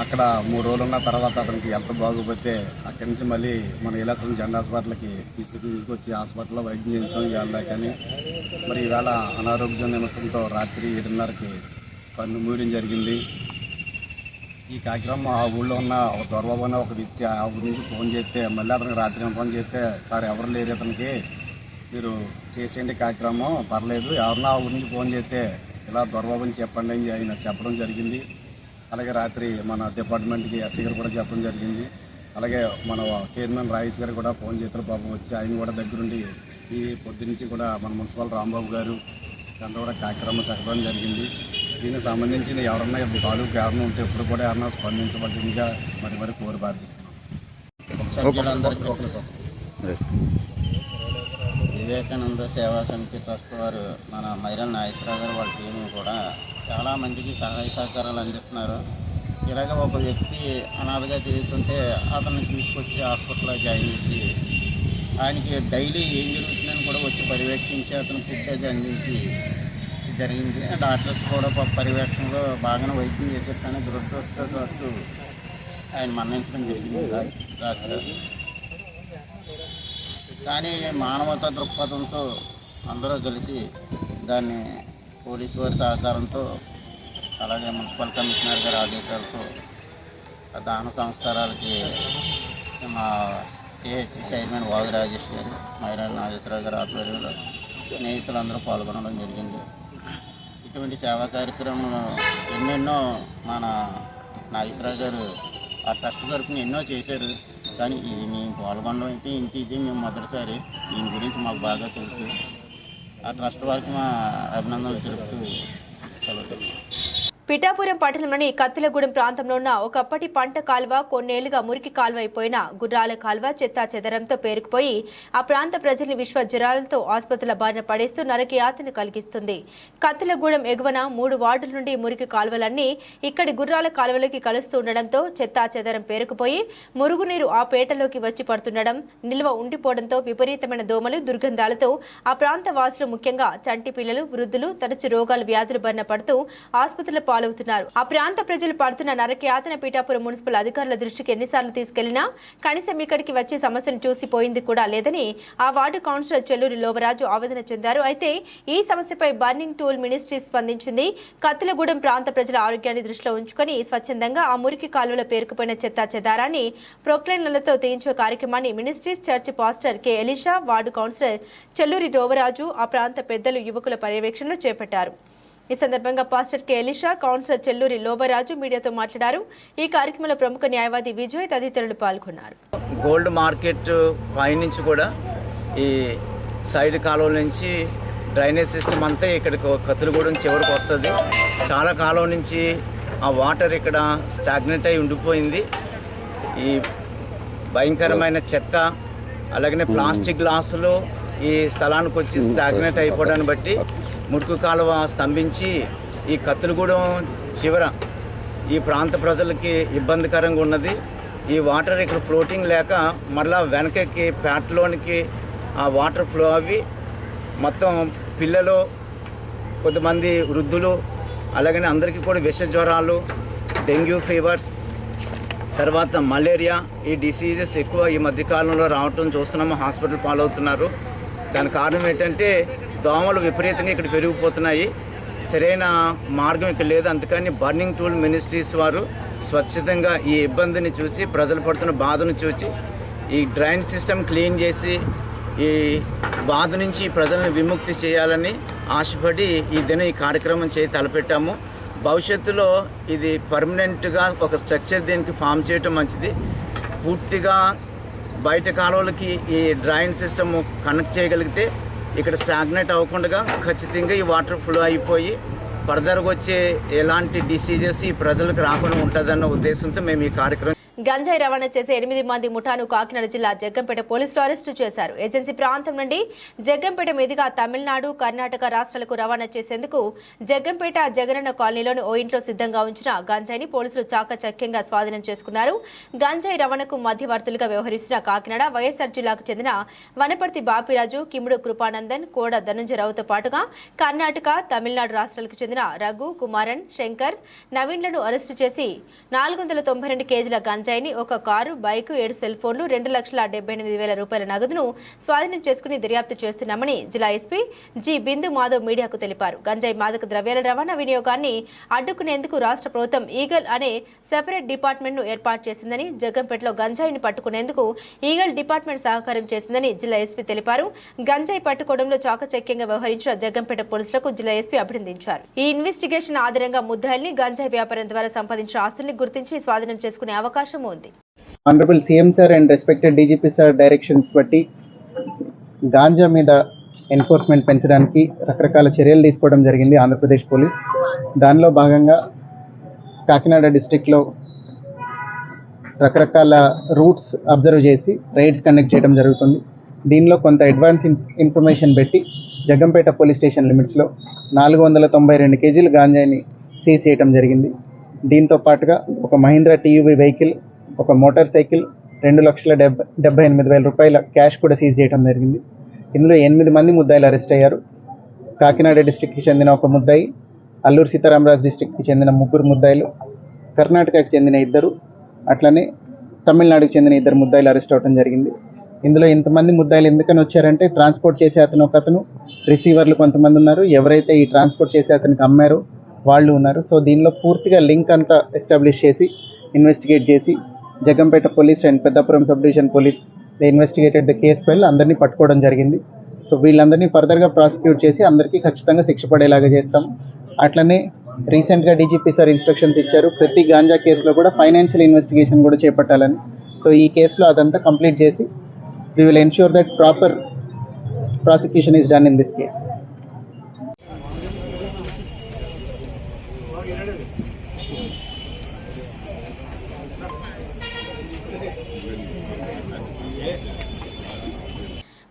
అక్కడ 3 రోజులు ఉన్న తర్వాత అతనికి ఎంత బాగోపోతే అక్కడి నుంచి మళ్ళీ మన ఏలేశ్వరం జెండా హాస్పిటల్కి తీసుకొచ్చి హాస్పిటల్లో వైద్యం చేయించాం ఇవాళ. కానీ మరి ఈవేళ అనారోగ్యం నిమిత్తంతో రాత్రి 7:30కి కన్ను మూయడం జరిగింది. ఈ కార్యక్రమం ఆ ఊళ్ళో ఉన్న ఒక దొరబాబు అనే ఒక వ్యక్తి ఆ ఊరి నుంచి ఫోన్ చేస్తే మళ్ళీ అతనికి రాత్రి ఫోన్ చేస్తే సార్ ఎవరు లేరు అతనికి మీరు చేసేయండి కార్యక్రమం పర్లేదు, ఎవరన్నా గురించి ఫోన్ చేస్తే ఇలా దొరబాబుని చెప్పండి అని ఆయన చెప్పడం జరిగింది. అలాగే రాత్రి మన డిపార్ట్మెంట్కి ఎస్సీ గారు కూడా చెప్పడం జరిగింది. అలాగే మన చైర్మన్ రాయేష్ గారు కూడా ఫోన్ చేతులు పాపం వచ్చి ఆయన కూడా దగ్గరుండి ఈ పొద్దు నుంచి కూడా మన మున్సిపల్ రాంబాబు గారు అంతా కూడా కార్యక్రమం చెప్పడం జరిగింది. దీనికి సంబంధించిన ఎవరన్నా తాలూకు ఎవరన్నా ఉంటే ఇప్పుడు కూడా ఎవరన్నా స్పందించబడిందిగా మరి కోరి బాధిస్తున్నాం. సభ్యులందరికీ వివేకానంద సేవా సమితి ట్రస్ట్ వారు మన మైరల్ నాగేశ్వరరావు గారు వాళ్ళ టీం కూడా చాలా మందికి సహాయ సహకారాలు అందిస్తున్నారు. ఇలాగ ఒక వ్యక్తి అనాథగా తిరుగుతుంటే అతన్ని తీసుకొచ్చి హాస్పిటల్లో జాయిన్ చేసి ఆయనకి డైలీ ఏం జరుగుతుందని కూడా వచ్చి పర్యవేక్షించి అతను ఫుడ్ అది అందించి జరిగింది. డాక్టర్స్ కూడా పర్యవేక్షణలో బాగానే వైద్యం చేశారు. కానీ దురదృష్టవశాత్తు ఆయన మరణించడం జరిగింది డాక్టర్. కానీ మానవతా దృక్పథంతో అందరూ కలిసి దాన్ని పోలీసు వారి సహకారంతో అలాగే మున్సిపల్ కమిషనర్ గారి ఆదేశాలతో దాన సంస్కారాలకి మా సిహెచ్ చైర్మన్ వాగు రాజేష్ గారు, మైరాల నాగేశ్వరరావు గారి ఆధ్వర్యంలో స్నేహితులందరూ పాల్గొనడం జరిగింది. ఇటువంటి సేవా కార్యక్రమాలు ఎన్నెన్నో మన నాగేశ్వరరావు గారు ఆ ట్రస్ట్ తరఫున ఎన్నో చేశారు. కానీ ఇది మేము పాల్గొనడం అయితే ఇది మేము మొదటిసారి. దీని గురించి మాకు బాగా తెలుసు. ఆ ట్రస్ట్ వారికి మా అభినందనలు తెలుపుతూ సెలవు. పిఠాపురం పట్టణంలోని కత్తిలగూడెం ప్రాంతంలో ఉన్న ఒకప్పటి పంట కాల్వ కొన్నేళ్లుగా మురికి కాల్వ అయిపోయిన గుర్రాల కాల్వ చెత్తా చెదరంతో పేరుకుపోయి ఆ ప్రాంత ప్రజల్ని విశ్వ జ్వరాలతో ఆసుపత్రుల బారిన పడేస్తూ నరకయాతన కలిగిస్తుంది. కత్తిలగూడెం ఎగువన 3 వార్డుల నుండి మురికి కాల్వలన్నీ ఇక్కడి గుర్రాల కాల్వలోకి కలుస్తూ ఉండడంతో చెత్తా చెదరం పేరుకుపోయి మురుగునీరు ఆ పేటలోకి వచ్చి పడుతుండడం, నిల్వ ఉండిపోవడంతో విపరీతమైన దోమలు దుర్గంధాలతో ఆ ప్రాంత వాసులు ముఖ్యంగా చంటి పిల్లలు, వృద్ధులు తరచు రోగాలు వ్యాధులు బారిన పడుతూ ఆసుపత్రుల పాలవుతున్నారు. ఆ ప్రాంత ప్రజలు పడుతున్న నరకయాతన పిఠాపురం మున్సిపల్ అధికారుల దృష్టికి ఎన్నిసార్లు తీసుకెళ్లినా కనీసం ఇక్కడికి వచ్చి సమస్యను చూసిపోయింది కూడా లేదని ఆ వార్డు కౌన్సిలర్ చెల్లూరి లోబరాజు ఆవేదన చెందారు. అయితే ఈ సమస్యపై బర్నింగ్ టూల్ మినిస్ట్రీ స్పందించింది. కత్తిలగూడెం ప్రాంత ప్రజల ఆరోగ్యాన్ని దృష్టిలో ఉంచుకొని స్వచ్ఛందంగా ఆ మురికి కాలువలో పేరుకుపోయిన చెత్తా చెదారాన్ని ప్రొక్లైన్లతో తీయించే కార్యక్రమాన్ని ministries church pastor K Elisha, ward councillor Chelluri Lobaraju ఆ ప్రాంత పెద్దలు, యువకుల పర్యవేక్షణలో చేపట్టారు. ఈ సందర్భంగా pastor K Elisha, councillor Chelluri Lobaraju మీడియాతో మాట్లాడారు. ఈ కార్యక్రమంలో ప్రముఖ న్యాయవాది విజయ్ తదితరులు పాల్గొన్నారు. గోల్డ్ మార్కెట్ పైనుంచి కూడా ఈ సైడ్ కాలువల నుంచి డ్రైనేజ్ సిస్టమ్ అంతా ఇక్కడికి కత్తిలగూడెం చివరికి వస్తుంది. చాలా కాలం నుంచి ఆ వాటర్ ఇక్కడ స్టాగ్నెట్ అయి ఉండిపోయింది. ఈ భయంకరమైన చెత్త అలాగనే ప్లాస్టిక్ గ్లాసులు ఈ స్థలానికి వచ్చి స్టాగ్నెట్ అయిపోవడాన్ని బట్టి మురికి కాలువ స్తంభించి ఈ కత్తిలగూడెం చివర ఈ ప్రాంత ప్రజలకి ఇబ్బందికరంగా ఉన్నది. ఈ వాటర్ ఇక్కడ ఫ్లోటింగ్ లేక మరలా వెనకకి ప్యాట్లోనికి ఆ వాటర్ ఫ్లో అవి మొత్తం పిల్లలు, కొంతమంది వృద్ధులు అలాగనే అందరికీ కూడా విష జ్వరాలు, డెంగ్యూ ఫీవర్స్, తర్వాత మలేరియా, ఈ డిసీజెస్ ఎక్కువ ఈ మధ్యకాలంలో రావటం చూస్తున్నాము. హాస్పిటల్ పాలవుతున్నారు. దాని కారణం ఏంటంటే దోమలు విపరీతంగా ఇక్కడ పెరిగిపోతున్నాయి. సరైన మార్గం ఇక్కడ లేదు. అందుకని బర్నింగ్ టూల్ మినిస్ట్రీస్ వారు స్వచ్ఛతంగా ఈ ఇబ్బందిని చూసి, ప్రజలు పడుతున్న బాధను చూసి ఈ డ్రైన్ సిస్టమ్ క్లీన్ చేసి ఈ బాధ నుంచి ప్రజలను విముక్తి చేయాలని ఆశపడి ఈ దినం ఈ కార్యక్రమం తలపెట్టాము. భవిష్యత్తులో ఇది పర్మనెంట్గా ఒక స్ట్రక్చర్ దీనికి ఫామ్ చేయటం మంచిది. పూర్తిగా బయట కాలువలకి ఈ డ్రైన్ సిస్టమ్ కనెక్ట్ చేయగలిగితే ఇక్కడ స్టాగ్నెట్ అవ్వకుండా ఖచ్చితంగా ఈ వాటర్ ఫ్లో అయిపోయి ఫర్దర్గా వచ్చే ఎలాంటి డిసీజెస్ ఈ ప్రజలకు రాకుండా ఉంటుందన్న ఉద్దేశంతో మేము ఈ కార్యక్రమం. గంజాయి రవాణా చేసే 8 మంది ముఠాను కాకినాడ జిల్లా జగ్గంపేట పోలీసులు అరెస్టు చేశారు. ఏజెన్సీ ప్రాంతం నుండి జగ్గంపేట మీదుగా తమిళనాడు, కర్ణాటక రాష్ట్రాలకు రవాణా చేసేందుకు జగ్గంపేట జగనన్న కాలనీలోని ఓ ఇంట్లో సిద్ధంగా ఉంచిన గంజాయిని పోలీసులు చాకచక్యంగా స్వాధీనం చేసుకున్నారు. గంజాయి రవాణాకు మధ్యవర్తులుగా వ్యవహరిస్తున్న కాకినాడ, వైఎస్ఆర్ జిల్లాకు చెందిన వనపర్తి బాపిరాజు, కిముడు కృపానందన్, కోడ ధనుంజయరావుతో పాటుగా కర్ణాటక, తమిళనాడు రాష్ట్రాలకు చెందిన రఘు, కుమారన్, శంకర్, నవీన్లను అరెస్టు చేసి 492 కేజీల గంజాయిని, ఒక కారు, బైక్, 7 సెల్ ఫోన్లు, 2,78,000 రూపాయల నగదును స్వాధీనం చేసుకుని దర్యాప్తు చేస్తున్నామని జిల్లా ఎస్పీ జి బిందు మాధవ్ మీడియాకు తెలిపారు. గంజాయి మాదక ద్రవ్యాల రవాణా వినియోగాన్ని అడ్డుకునేందుకు రాష్ట్ర ప్రభుత్వం ఈగల్ అనే సెపరేట్ డిపార్ట్మెంట్ ను ఏర్పాటు చేసిందని, జగ్గంపేటలో గంజాయిని పట్టుకునేందుకు ఈగల్ డిపార్ట్మెంట్ సహకారం చేసిందని జిల్లా ఎస్పీ తెలిపారు. గంజాయి పట్టుకోవడంలో చాకచక్యంగా వ్యవహరించిన జగ్గంపేట పోలీసులకు జిల్లా ఎస్పీ అభినందించారు. ఈ ఇన్వెస్టిగేషన్ ఆధారంగా ముద్దాయిల్ని గంజాయి వ్యాపారం ద్వారా సంపాదించిన ఆస్తుల్ని గుర్తించి స్వాధీనం చేసుకునే అవకాశం ఉంది. Honourable CM sir and respected DGP sir directions బట్టి గాంజా మీద ఎన్ఫోర్స్మెంట్ పెంచడానికి రకరకాల చర్యలు తీసుకోవడం జరిగింది ఆంధ్రప్రదేశ్ పోలీస్. దానిలో భాగంగా కాకినాడ డిస్ట్రిక్ట్లో రకరకాల రూట్స్ అబ్జర్వ్ చేసి రైడ్స్ కండక్ట్ చేయడం జరుగుతుంది. దీనిలో కొంత అడ్వాన్స్ ఇన్ఫర్మేషన్ పెట్టి జగ్గంపేట పోలీస్ స్టేషన్ లిమిట్స్లో 492 కేజీలు గాంజాయిని సీజ్ చేయడం జరిగింది. దీంతో పాటుగా ఒక మహీంద్రా టీయూవీ వెహికల్, ఒక మోటార్ సైకిల్, 2,78,000 రూపాయల క్యాష్ కూడా సీజ్ చేయడం జరిగింది. ఇందులో 8 మంది ముద్దాయిలు అరెస్ట్ అయ్యారు. కాకినాడ డిస్ట్రిక్ట్కి చెందిన ఒక ముద్దాయి, అల్లూరు సీతారామరాజు డిస్ట్రిక్ట్కి చెందిన 3 ముద్దాయిలు, కర్ణాటకకి చెందిన 2, అట్లనే తమిళనాడుకి చెందిన 2 ముద్దాయిలు అరెస్ట్ అవ్వడం జరిగింది. ఇందులో ఇంతమంది ముద్దాయిలు ఎందుకని వచ్చారంటే ట్రాన్స్పోర్ట్ చేసే అతను రిసీవర్లు కొంతమంది ఉన్నారు, ఎవరైతే ఈ ట్రాన్స్పోర్ట్ చేసే అతనికి అమ్మారో వాళ్ళు ఉన్నారు. సో దీనిలో పూర్తిగా లింక్ అంతా ఎస్టాబ్లిష్ చేసి ఇన్వెస్టిగేట్ చేసి Jaggampeta police and Peddapuram sub division police they investigated the case well అందరినీ పట్టుకోవడం జరిగింది. సో వీళ్ళందరినీ ఫర్దర్గా ప్రాసిక్యూట్ చేసి అందరికీ ఖచ్చితంగా శిక్ష పడేలాగా చేస్తాం. అట్లనే రీసెంట్గా డీజీపీ సార్ ఇన్స్ట్రక్షన్స్ ఇచ్చారు, ప్రతి గాంజా కేసులో కూడా ఫైనాన్షియల్ ఇన్వెస్టిగేషన్ కూడా చేపట్టాలని. సో ఈ కేసులో అదంతా కంప్లీట్ చేసి we will ensure that proper prosecution is done in this case.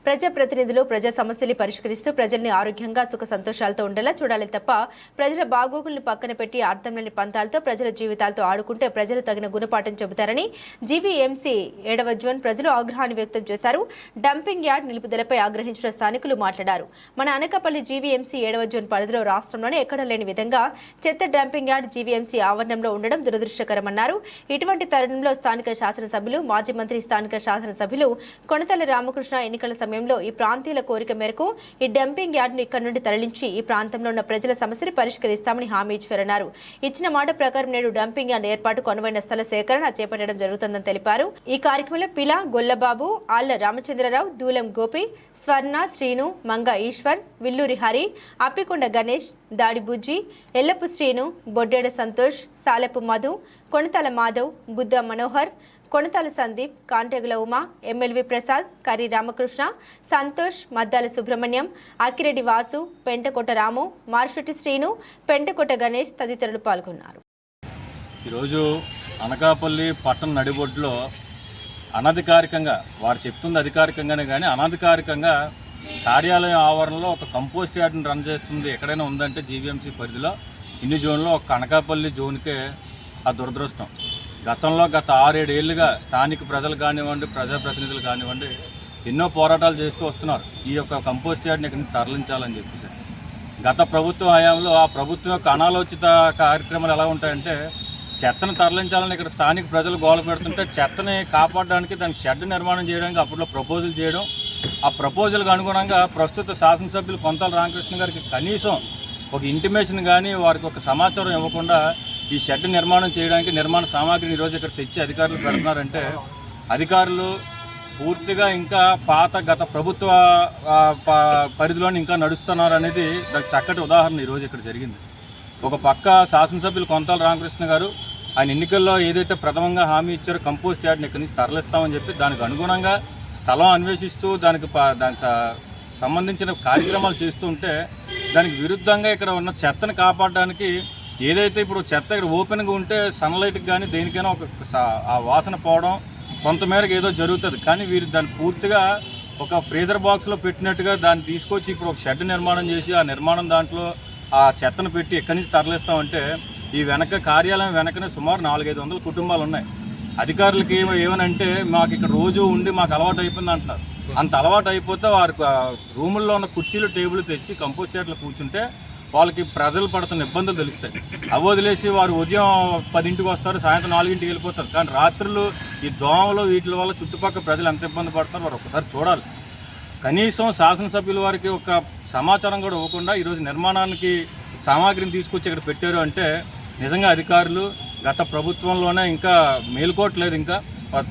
ప్రజాప్రతినిధులు ప్రజా సమస్యలు పరిష్కరిస్తూ ప్రజల్ని ఆరోగ్యంగా సుఖ సంతోషాలతో ఉండేలా చూడాలి తప్ప ప్రజల బాగోగులను పక్కన పెట్టి అర్థం లేని పంతాలతో ప్రజల జీవితాలతో ఆడుకుంటే ప్రజలు తగిన గుణపాఠం చెబుతారని జీవీఎంసీ 7వ జోన్ ప్రజలు ఆగ్రహాన్ని వ్యక్తం చేశారు. డంపింగ్ యార్డ్ నిలుపుదలపై ఆగ్రహించిన స్థానికులు మాట్లాడారు. మన అనకాపల్లి జీవీఎంసీ 7వ జోన్ పరిధిలో రాష్ట్రంలోనే ఎక్కడా లేని విధంగా చెత్త డంపింగ్ యార్డ్ జీవీఎంసీ ఆవరణంలో ఉండడం దురదృష్టకరమన్నారు. ఇటువంటి తరుణంలో స్థానిక శాసనసభ్యులు, మాజీ మంత్రి, స్థానిక శాసనసభ్యులు కొణతాల రామకృష్ణ ఎన్నికల సమయంలో ఈ ప్రాంతీయుల కోరిక మేరకు ఈ డంపింగ్ యార్డ్ను ఇక్కడి నుండి తరలించి ఈ ప్రాంతంలో ఉన్న ప్రజల సమస్యలు పరిష్కరిస్తామని హామీ ఇచ్చారన్నారు. ఇచ్చిన మాట ప్రకారం నేడు డంపింగ్ యార్డ్ ఏర్పాటుకు అనువైన స్థల సేకరణ చేపట్టడం జరుగుతుందని తెలిపారు. ఈ కార్యక్రమంలో పిలా గొల్లబాబు, ఆళ్ల రామచంద్రరావు, దూలం గోపి, స్వర్ణ, శ్రీను, మంగ ఈశ్వర్, విల్లూరి హరి, అప్పికొండ గణేష్, దాడి బుజ్జి, ఎల్లపు శ్రీను, బొడ్డేడ సంతోష్, సాలెపు మధు, కొణతాల మాధవ్, బుద్ధ మనోహర్, కొణతాల సందీప్, కాంటెగుల ఉమా, ఎమ్మెల్వి ప్రసాద్, కరి రామకృష్ణ, సంతోష్, మద్దాల సుబ్రహ్మణ్యం, అక్కిరెడ్డి వాసు, పెంటకోట రాము, మార్షెట్టి శ్రీను, పెంటకోట గణేష్ తదితరులు పాల్గొన్నారు. ఈరోజు అనకాపల్లి పట్టణ నడిబొడ్డులో అనధికారికంగా, వారు చెప్తుంది అధికారికంగానే కానీ అనధికారికంగా కార్యాలయం ఆవరణలో ఒక కంపోస్ట్ యార్డ్ని రన్ చేస్తుంది ఎక్కడైనా ఉందంటే జీవీఎంసీ పరిధిలో ఇన్ని జోన్లో ఒక అనకాపల్లి జోన్కే ఆ దురదృష్టం. గతంలో గత 6-7 ఏళ్లుగా స్థానిక ప్రజలు కానివ్వండి, ప్రజాప్రతినిధులు కానివ్వండి ఎన్నో పోరాటాలు చేస్తూ వస్తున్నారు ఈ యొక్క కంపోస్ట్ యార్డ్ని ఇక్కడి నుంచి తరలించాలని చెప్పేసి. గత ప్రభుత్వ హయాంలో ఆ ప్రభుత్వం యొక్క అనాలోచిత కార్యక్రమాలు ఎలా ఉంటాయంటే చెత్తను తరలించాలని ఇక్కడ స్థానిక ప్రజలు గోల పెడుతుంటే చెత్తని కాపాడడానికి దానికి షెడ్ నిర్మాణం చేయడానికి అప్పట్లో ప్రపోజల్ చేయడం, ఆ ప్రపోజల్కి అనుగుణంగా ప్రస్తుత శాసనసభ్యులు కొణతాల రామకృష్ణ గారికి కనీసం ఒక ఇంటిమేషన్ కానీ వారికి ఒక సమాచారం ఇవ్వకుండా ఈ షెడ్ నిర్మాణం చేయడానికి నిర్మాణ సామాగ్రిని ఈరోజు ఇక్కడ తెచ్చి అధికారులు పెడుతున్నారంటే అధికారులు పూర్తిగా ఇంకా పాత గత ప్రభుత్వ పరిధిలోని ఇంకా నడుస్తున్నారు అనేది దానికి చక్కటి ఉదాహరణ ఈరోజు ఇక్కడ జరిగింది. ఒక పక్క శాసనసభ్యులు కొణతాల రామకృష్ణ గారు ఆయన ఎన్నికల్లో ఏదైతే ప్రథమంగా హామీ ఇచ్చారో కంపోస్ట్ యార్డ్ని ఇక్కడి నుంచి తరలిస్తామని చెప్పి దానికి అనుగుణంగా స్థలం అన్వేషిస్తూ దానికి సంబంధించిన కార్యక్రమాలు చేస్తూ ఉంటే దానికి విరుద్ధంగా ఇక్కడ ఉన్న చెత్తను కాపాడడానికి ఏదైతే ఇప్పుడు చెత్త ఇక్కడ ఓపెన్గా ఉంటే సన్లైట్కి కానీ దేనికైనా ఒక ఆ వాసన పోవడం కొంతమేరకు ఏదో జరుగుతుంది. కానీ వీరు దాన్ని పూర్తిగా ఒక ఫ్రీజర్ బాక్స్లో పెట్టినట్టుగా దాన్ని తీసుకొచ్చి ఇప్పుడు ఒక షెడ్ నిర్మాణం చేసి ఆ నిర్మాణం దాంట్లో ఆ చెత్తను పెట్టి ఎక్కడి నుంచి తరలిస్తామంటే ఈ కార్యాలయం వెనకనే సుమారు 400-500 కుటుంబాలు ఉన్నాయి. అధికారులకి ఏమనంటే మాకు ఇక్కడ రోజు ఉండి మాకు అలవాటు అయిపోయింది అంటున్నారు. అంత అలవాటు అయిపోతే వారు రూముల్లో ఉన్న కుర్చీలు టేబుల్ తెచ్చి కంపోస్ట్ యార్డ్లో కూర్చుంటే వాళ్ళకి ప్రజలు పడుతున్న ఇబ్బందులు తెలుస్తాయి. అవి వదిలేసి వారు ఉదయం 10ంటికి వస్తారు, సాయంత్రం 4ంటికి వెళ్ళిపోతారు. కానీ రాత్రులు ఈ దోమలు వీటి వల్ల చుట్టుపక్కల ప్రజలు ఎంత ఇబ్బంది పడుతున్నారు వారు ఒకసారి చూడాలి. కనీసం శాసనసభ్యుల వారికి ఒక సమాచారం కూడా ఇవ్వకుండా ఈరోజు నిర్మాణానికి సామాగ్రిని తీసుకొచ్చి ఇక్కడ పెట్టారు అంటే నిజంగా అధికారులు గత ప్రభుత్వంలోనే ఇంకా మేలుకోవట్లేదు. ఇంకా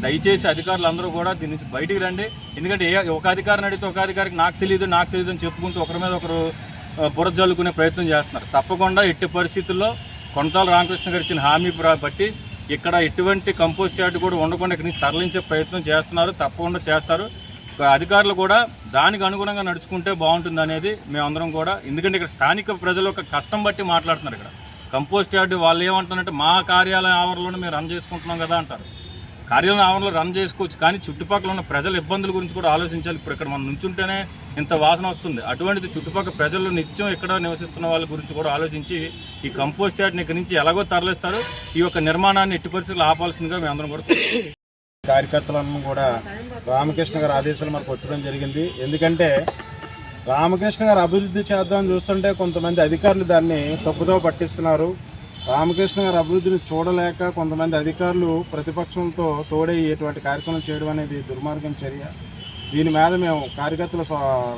దయచేసి అధికారులు అందరూ కూడా దీని నుంచి బయటికి రండి. ఎందుకంటే ఒక అధికారిని అడిగితే ఒక అధికారికి నాకు తెలియదు అని చెప్పుకుంటూ ఒకరి మీద ఒకరు బురద జల్లుకునే ప్రయత్నం చేస్తున్నారు. తప్పకుండా ఎట్టి పరిస్థితుల్లో కొనతాల రామకృష్ణ గారు ఇచ్చిన హామీ బట్టి ఇక్కడ ఎటువంటి కంపోస్ట్ యార్డ్ కూడా ఉండకుండా ఇక్కడి నుంచి తరలించే ప్రయత్నం చేస్తున్నారు. తప్పకుండా చేస్తారు. అధికారులు కూడా దానికి అనుగుణంగా నడుచుకుంటే బాగుంటుంది అనేది మేమందరం కూడా. ఎందుకంటే ఇక్కడ స్థానిక ప్రజలు ఒక కష్టం బట్టి మాట్లాడుతున్నారు. ఇక్కడ కంపోస్ట్ యార్డ్ వాళ్ళు ఏమంటున్నారంటే మా కార్యాలయ ఆవరణలోనే మేము రన్ చేసుకుంటున్నాం కదా అంటారు. కార్యాలయం ఆవరణలో రన్ చేసుకోవచ్చు, కానీ చుట్టుపక్కల ఉన్న ప్రజల ఇబ్బందుల గురించి కూడా ఆలోచించాలి. ఇప్పుడు ఇక్కడ మనం నుంచుంటేనే ఇంత వాసన వస్తుంది. అటువంటిది చుట్టుపక్కల ప్రజలు నిత్యం ఇక్కడ నివసిస్తున్న వాళ్ళ గురించి కూడా ఆలోచించి ఈ కంపోస్ట్ యార్డ్ని ఇక్కడి నుంచి ఎలాగో తరలిస్తారు. ఈ యొక్క నిర్మాణాన్ని ఎట్టి పరిస్థితులు ఆపాల్సిందిగా మేము అందరం కూడా కార్యకర్తలను కూడా రామకృష్ణ గారి ఆదేశాలు మనకు వచ్చడం జరిగింది. ఎందుకంటే రామకృష్ణ గారు అభివృద్ధి చేద్దామని చూస్తుంటే కొంతమంది అధికారులు దాన్ని తప్పుదో పట్టిస్తున్నారు. రామకృష్ణ గారి అభివృద్ధిని చూడలేక కొంతమంది అధికారులు ప్రతిపక్షంతో తోడై ఇటువంటి కార్యక్రమం చేయడం అనేది దుర్మార్గం చర్య. దీని మీద మేము కార్యకర్తలు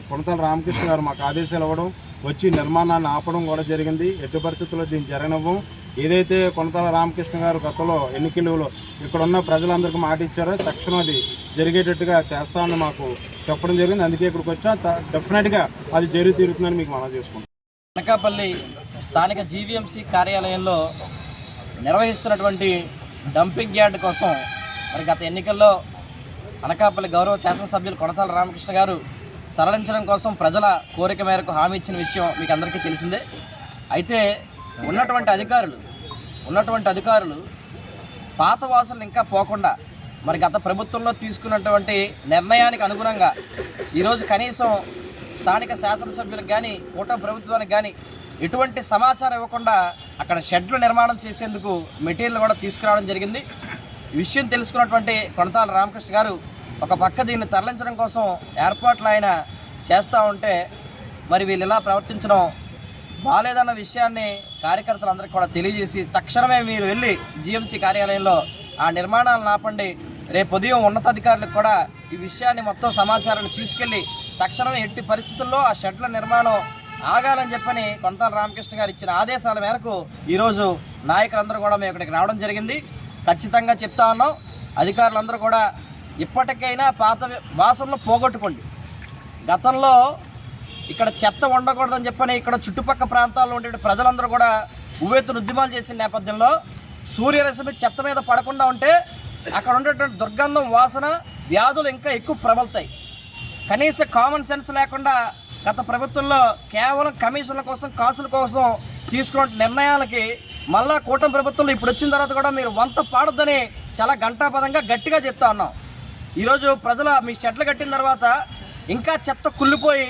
కొనతాల రామకృష్ణ గారు మాకు ఆదేశాలు ఇవ్వడం, వచ్చి నిర్మాణాన్ని ఆపడం కూడా జరిగింది. ఎట్టి పరిస్థితుల్లో దీన్ని జరగనివ్వం. ఏదైతే కొనతాల రామకృష్ణ గారు గతంలో ఎన్నికలలో ఇక్కడ ఉన్న ప్రజలందరికీ మాట ఇచ్చారో తక్షణం అది జరిగేటట్టుగా చేస్తామని మాకు చెప్పడం జరిగింది. అందుకే ఇక్కడికి వచ్చా డెఫినెట్గా అది జరిగి తీరుతుందని మీకు మనం చేసుకుంటాం. అనకాపల్లి స్థానిక జీవీఎంసీ కార్యాలయంలో నిర్వహిస్తున్నటువంటి డంపింగ్ యార్డ్ కోసం మరి గత ఎన్నికల్లో అనకాపల్లి గౌరవ శాసనసభ్యులు కొనతాల రామకృష్ణ గారు తరలించడం కోసం ప్రజల కోరిక మేరకు హామీ ఇచ్చిన విషయం మీకు అందరికీ తెలిసిందే. అయితే ఉన్నటువంటి అధికారులు పాత వాసనలు ఇంకా పోకుండా మరి గత ప్రభుత్వంలో తీసుకున్నటువంటి నిర్ణయానికి అనుగుణంగా ఈరోజు కనీసం స్థానిక శాసనసభ్యులకు కానీ కూటమి ప్రభుత్వానికి కానీ ఎటువంటి సమాచారం ఇవ్వకుండా అక్కడ షెడ్లు నిర్మాణం చేసేందుకు మెటీరియల్ కూడా తీసుకురావడం జరిగింది. ఈ విషయం తెలుసుకున్నటువంటి కొనతాల రామకృష్ణ గారు ఒక పక్క దీన్ని తరలించడం కోసం ఏర్పాట్లు ఆయన చేస్తూ ఉంటే మరి వీళ్ళు ఇలా ప్రవర్తించడం బాలేదన్న విషయాన్ని కార్యకర్తలందరికీ కూడా తెలియజేసి తక్షణమే మీరు వెళ్ళి జీఎంసీ కార్యాలయంలో ఆ నిర్మాణాలను ఆపండి. రేపు ఉదయం ఉన్నతాధికారులకు కూడా ఈ విషయాన్ని మొత్తం సమాచారాన్ని తీసుకెళ్లి తక్షణమే ఎట్టి పరిస్థితుల్లో ఆ షెడ్ల నిర్మాణం ఆగాలని చెప్పని కొనతాల రామకృష్ణ గారు ఇచ్చిన ఆదేశాల మేరకు ఈరోజు నాయకులందరూ కూడా మేము ఇక్కడికి రావడం జరిగింది. ఖచ్చితంగా చెప్తా ఉన్నాం, అధికారులందరూ కూడా ఇప్పటికైనా పాత వాసనలు పోగొట్టుకోండి. గతంలో ఇక్కడ చెత్త ఉండకూడదని చెప్పని ఇక్కడ చుట్టుపక్కల ప్రాంతాల్లో ఉండే ప్రజలందరూ కూడా ఉవ్వెత్తున ఉద్యమాలు చేసిన నేపథ్యంలో సూర్యరశ్మి చెత్త మీద పడకుండా ఉంటే అక్కడ ఉండేటువంటి దుర్గంధం, వాసన, వ్యాధులు ఇంకా ఎక్కువ ప్రబలుతాయి. కనీస కామన్ సెన్స్ లేకుండా గత ప్రభుత్వంలో కేవలం కమిషన్ల కోసం, కాసుల కోసం తీసుకున్న నిర్ణయాలకి మళ్ళా కూటమి ప్రభుత్వంలో ఇప్పుడు వచ్చిన తర్వాత కూడా మీరు వంత పాడొద్దని చాలా ఘంటాపదంగా గట్టిగా చెప్తా ఉన్నాం. ఈరోజు ప్రజల మీ షెడ్లు కట్టిన తర్వాత ఇంకా చెత్త కుళ్ళిపోయి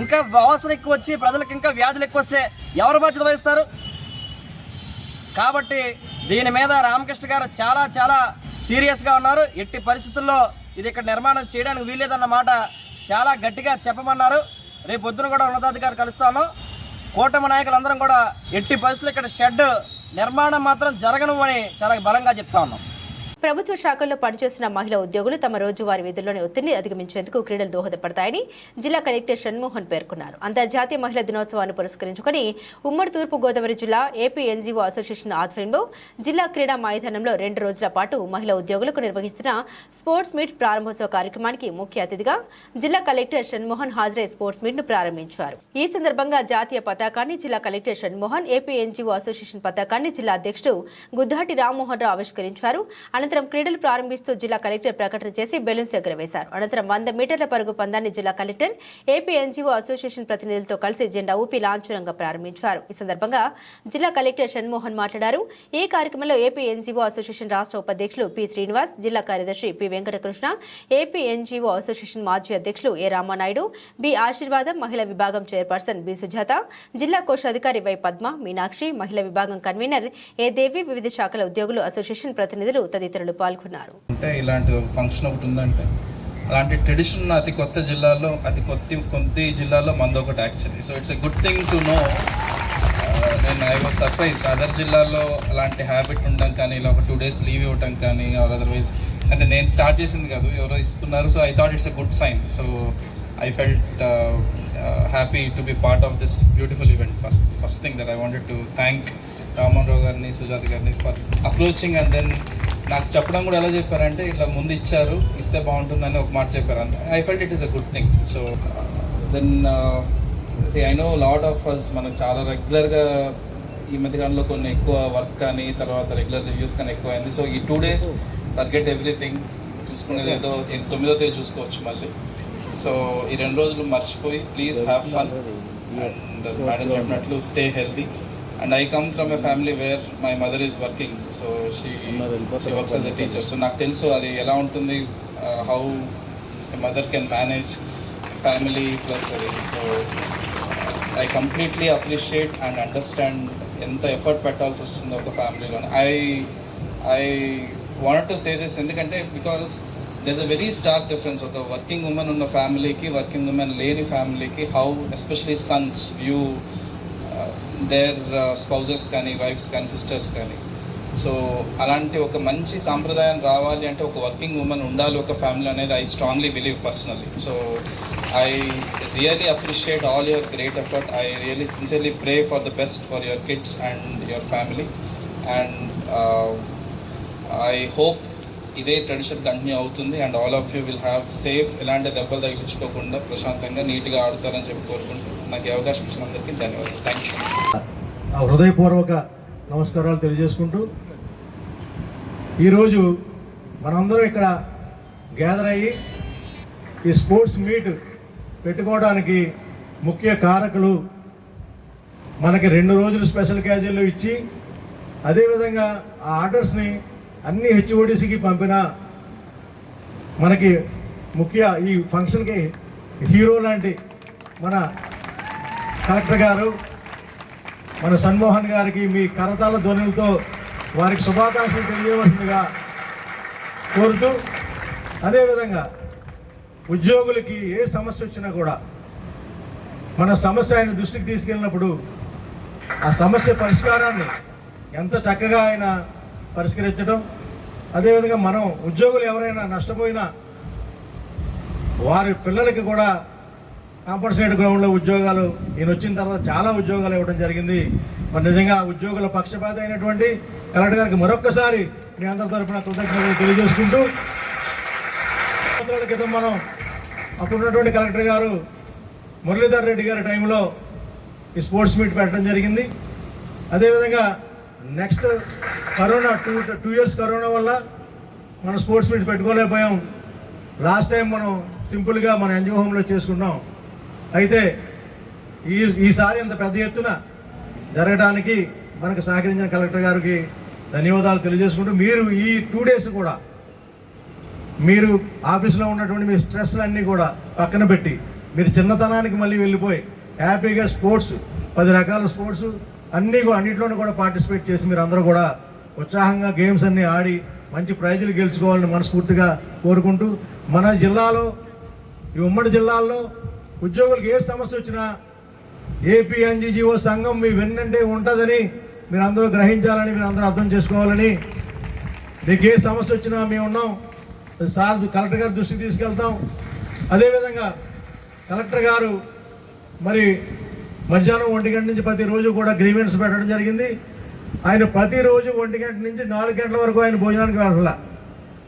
ఇంకా వాసన ఎక్కువ వచ్చి ప్రజలకు ఇంకా వ్యాధులు ఎక్కువ వస్తే ఎవరు బాధ్యత వహిస్తారు? కాబట్టి దీని మీద రామకృష్ణ గారు చాలా సీరియస్గా ఉన్నారు. ఎట్టి పరిస్థితుల్లో ఇది ఇక్కడ నిర్మాణం చేయడానికి వీల్లేదన్న మాట చాలా గట్టిగా చెప్పమన్నారు. రేపు పొద్దున కూడా ఉన్నతాధికారులు కలుస్తాను. కూటమి నాయకులందరం కూడా ఎట్టి పరిస్థితుల్లో ఇక్కడ షెడ్ నిర్మాణం మాత్రం జరగను అని చాలా బలంగా చెప్తా ఉన్నాం. ప్రభుత్వ శాఖల్లో పనిచేస్తున్న మహిళా ఉద్యోగులు తమ రోజువారీ విధుల్లోని ఒత్తిడిని అధిగమించేందుకు క్రీడలు దోహదపడతాయని జిల్లా కలెక్టర్ షణ్మోహన్ పేర్కొన్నారు. అంతర్జాతీయ మహిళా దినోత్సవాన్ని పురస్కరించుకుని ఉమ్మడి తూర్పు గోదావరి జిల్లా ఏపీ ఎన్జీఓ అసోసియేషన్ ఆధ్వర్యంలో జిల్లా క్రీడా మైదానంలో 2 రోజుల పాటు మహిళా ఉద్యోగులకు నిర్వహిస్తున్న స్పోర్ట్స్ మీట్ ప్రారంభోత్సవ కార్యక్రమానికి ముఖ్య అతిథిగా జిల్లా కలెక్టర్ షణ్మోహన్ హాజరై స్పోర్ట్స్ మీట్ ను ప్రారంభించారు. ఈ సందర్భంగా జాతీయ పతాకాన్ని జిల్లా collector Shanmohan, AP NGO association పతాకాన్ని జిల్లా అధ్యక్షుడు గుద్దాటి రామ్మోహన్ రావు ఆవిష్కరించారు. అనంతరం క్రీడలు ప్రారంభిస్తూ జిల్లా కలెక్టర్ ప్రకటన చేసి బెలూన్స్ ఎగురవేశారు. అనంతరం 100 మీటర్ల పరుగు పందాన్ని జిల్లా కలెక్టర్, ఏపీ ఎన్జీఓ అసోసియేషన్ ప్రతినిధులతో కలిసి జెండా ఊపి లాంఛనంగా ప్రారంభించారు. ఈ సందర్భంగా జిల్లా కలెక్టర్ షణ్మోహన్ మాట్లాడారు. ఈ కార్యక్రమంలో ఏపీ ఎన్జీఓ అసోసియేషన్ రాష్ట్ర ఉపాధ్యక్షులు పి శ్రీనివాస్, జిల్లా కార్యదర్శి P Venkatakrishna, AP NGO association మాజీ అధ్యక్షులు ఏ రామానాయుడు, బి ఆశీర్వాదం, మహిళా విభాగం చైర్పర్సన్ బి సుజాత, జిల్లా కోశాధికారి వై పద్మ, మీనాక్షి, మహిళా విభాగం కన్వీనర్ ఏ దేవి, వివిధ శాఖల ఉద్యోగులు, అసోసియేషన్ ప్రతినిధులు తదితరులు పాల్గొన్నారు. అంటే ఇలాంటి ఫంక్షన్ ఒకటి ఉందంటే అలాంటి ట్రెడిషన్ ఉన్న అతి కొత్త జిల్లాలో, కొద్ది జిల్లాలో మంది ఒకటి actually. So it's a good thing to know నేను ఐ వాజ్ సర్ప్రైజ్ అదర్ జిల్లాల్లో అలాంటి హ్యాబిట్ ఉండడం కానీ ఇలా ఒక 2 days లీవ్ ఇవ్వటం కానీ ఆర్ అదర్వైజ్ అంటే నేను స్టార్ట్ చేసింది కాదు ఎవరో ఇస్తున్నారు. So I thought it's a good sign. So I felt happy to be part of this beautiful event. First thing that I wanted to thank Rammohan Rao గారిని, సుజాత గారిని ఫర్ అప్రోచింగ్. అండ్ దెన్ నాకు చెప్పడం కూడా ఎలా చెప్పారంటే ఇట్లా ముందు ఇచ్చారు, ఇస్తే బాగుంటుందని ఒక మాట చెప్పారు. I felt it is a good thing. So then I know lot of us మనం చాలా రెగ్యులర్గా ఈ మధ్యకాలంలో కొన్ని ఎక్కువ వర్క్ కానీ తర్వాత రెగ్యులర్ రివ్యూస్ కానీ ఎక్కువ అయింది. సో ఈ 2 days ఫర్గెట్ ఎవ్రీథింగ్, చూసుకునేది ఏదో 9వ తేదీ చూసుకోవచ్చు మళ్ళీ. సో ఈ 2 రోజులు మర్చిపోయి please have fun and madam చెప్పినట్లు stay healthy. And I come from a family where my mother is working. So she works as a teacher. So నాకు తెలుసు అది ఎలా ఉంటుంది, how a mother can manage family plus అది. So I completely appreciate and understand ఎంత effort పెట్టాల్సి వస్తుందో ఒక ఫ్యామిలీలో. I want to say this ఎందుకంటే because there's a very stark difference ఒక వర్కింగ్ ఉమెన్ ఉన్న ఫ్యామిలీకి వర్కింగ్ ఉమెన్ లేని ఫ్యామిలీకి how especially sons view their spouses కానీ వైఫ్స్ కానీ సిస్టర్స్ కానీ. సో అలాంటి ఒక మంచి సాంప్రదాయం రావాలి అంటే ఒక వర్కింగ్ ఉమెన్ ఉండాలి ఒక ఫ్యామిలీ అనేది I strongly believe personally. So I really appreciate all your great effort. I really sincerely pray for the best for your kids and your family. And I hope ఇదే tradition continue అవుతుంది and all of you will have safe, ఎలాంటి దెబ్బలు తగిలించుకోకుండా ప్రశాంతంగా నీట్గా ఆడుతారని చెప్పి కోరుకుంటున్నాను. నాకు ఈ అవకాశం ఇచ్చిన అందరికీ ధన్యవాదాలు. Thank you. హృదయపూర్వక నమస్కారాలు తెలియజేసుకుంటూ ఈరోజు మనందరం ఇక్కడ గ్యాదర్ అయ్యి ఈ స్పోర్ట్స్ మీట్ పెట్టుకోవడానికి ముఖ్య కారకులు మనకి 2 రోజులు స్పెషల్ క్యాజువల్ ఇచ్చి అదేవిధంగా ఆ ఆర్డర్స్ని అన్ని హెచ్ఓడిసికి పంపిన మనకి ముఖ్య ఈ ఫంక్షన్కి హీరో లాంటి మన కలెక్టర్ గారు, మన సన్మోహన్ గారికి మీ కరతాళ ధ్వనులతో వారికి శుభాకాంక్షలు తెలియవలసిందిగా కోరుతూ, అదేవిధంగా ఉద్యోగులకి ఏ సమస్య వచ్చినా కూడా మన సమస్య ఆయన దృష్టికి తీసుకెళ్ళినప్పుడు ఆ సమస్య పరిష్కారాన్ని ఎంత చక్కగా ఆయన పరిష్కరించడం, అదేవిధంగా మనం ఉద్యోగులు ఎవరైనా నష్టపోయినా వారి పిల్లలకి కూడా కాంపన్సేట్ గ్రౌండ్లో ఉద్యోగాలు ఈయన వచ్చిన తర్వాత చాలా ఉద్యోగాలు ఇవ్వడం జరిగింది. మరి నిజంగా ఉద్యోగుల పక్షపాతి అయినటువంటి కలెక్టర్ గారికి మరొక్కసారి మీ అందరి తరఫున కృతజ్ఞతలు తెలియజేసుకుంటూ, సంవత్సరాల క్రితం మనం అప్పుడున్నటువంటి కలెక్టర్ గారు మురళీధర్ రెడ్డి గారి టైంలో ఈ స్పోర్ట్స్ మీట్ పెట్టడం జరిగింది. అదేవిధంగా నెక్స్ట్ కరోనా 2 years కరోనా వల్ల మనం స్పోర్ట్స్ మీట్ పెట్టుకోలేకపోయాం. లాస్ట్ టైం మనం సింపుల్గా మన ఎన్జిఓ హోమ్లో చేసుకున్నాం. అయితే ఈసారి అంత పెద్ద ఎత్తున జరగడానికి మనకు సహకరించిన కలెక్టర్ గారికి ధన్యవాదాలు తెలియజేసుకుంటూ, మీరు ఈ 2 days కూడా మీరు ఆఫీస్లో ఉన్నటువంటి మీ స్ట్రెస్లన్నీ కూడా పక్కన పెట్టి మీరు చిన్నతనానికి మళ్ళీ వెళ్ళిపోయి హ్యాపీగా స్పోర్ట్స్ 10 రకాల స్పోర్ట్స్ అన్నిట్లోనూ కూడా పార్టిసిపేట్ చేసి మీరు అందరూ కూడా ఉత్సాహంగా గేమ్స్ అన్నీ ఆడి మంచి ప్రైజులు గెలుచుకోవాలని మనస్ఫూర్తిగా కోరుకుంటూ, మన జిల్లాలో ఈ ఉమ్మడి జిల్లాల్లో ఉద్యోగులకు ఏ సమస్య వచ్చినా ఏపీ ఎన్జీఓ సంఘం మీ వెన్నంటే ఉంటుందని మీరు అందరూ గ్రహించాలని, మీరు అందరూ అర్థం చేసుకోవాలని, మీకు ఏ సమస్య వచ్చినా మేము ఉన్నాం, సార్ కలెక్టర్ గారి దృష్టికి తీసుకెళ్తాం. అదేవిధంగా కలెక్టర్ గారు మరి మధ్యాహ్నం 1 గంట నుంచి ప్రతిరోజు కూడా గ్రీవెన్స్ పెట్టడం జరిగింది. ఆయన ప్రతిరోజు 1 గంట నుంచి 4 గంటల వరకు ఆయన భోజనానికి వెళ్ళాల.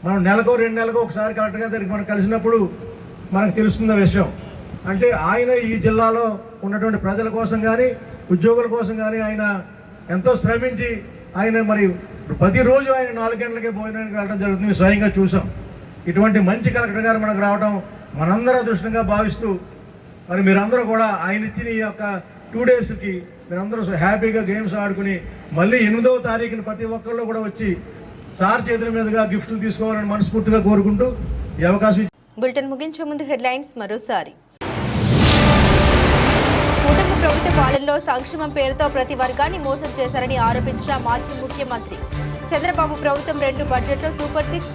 మనం నెలకో 2 నెలలకు ఒకసారి కలెక్టర్ గారి దగ్గరికి మనం కలిసినప్పుడు మనకు తెలుస్తున్న విషయం. అంటే ఆయన ఈ జిల్లాలో ఉన్నటువంటి ప్రజల కోసం కానీ ఉద్యోగుల కోసం కానీ ఆయన ఎంతో శ్రమించి ఆయన మరి ప్రతిరోజు ఆయన 4 గంటలకే భోజనానికి వెళ్ళడం జరుగుతుంది. స్వయంగా చూసాం. ఇటువంటి మంచి కలెక్టర్ గారు మనకు రావడం మనందరూ అదృష్టంగా భావిస్తూ, మరి మీరందరూ కూడా ఆయన ఇచ్చిన ఈ యొక్క 2 daysకి మీరందరూ హ్యాపీగా గేమ్స్ ఆడుకుని మళ్ళీ 8వ తారీఖున ప్రతి ఒక్కళ్ళు కూడా వచ్చి సార్ చేతుల మీదుగా గిఫ్ట్లు తీసుకోవాలని మనస్ఫూర్తిగా కోరుకుంటూ ఈ అవకాశం. బులెటిన్ ముగించే ముందు హెడ్లైన్స్ మరోసారి. కూటమి ప్రభుత్వ పాలనలో సంక్షేమం పేరుతో ప్రతి వర్గాన్ని మోసం చేశారని ఆరోపించిన మాజీ ముఖ్యమంత్రి. చంద్రబాబు ప్రభుత్వం 2 బడ్జెట్లో సూపర్ 6,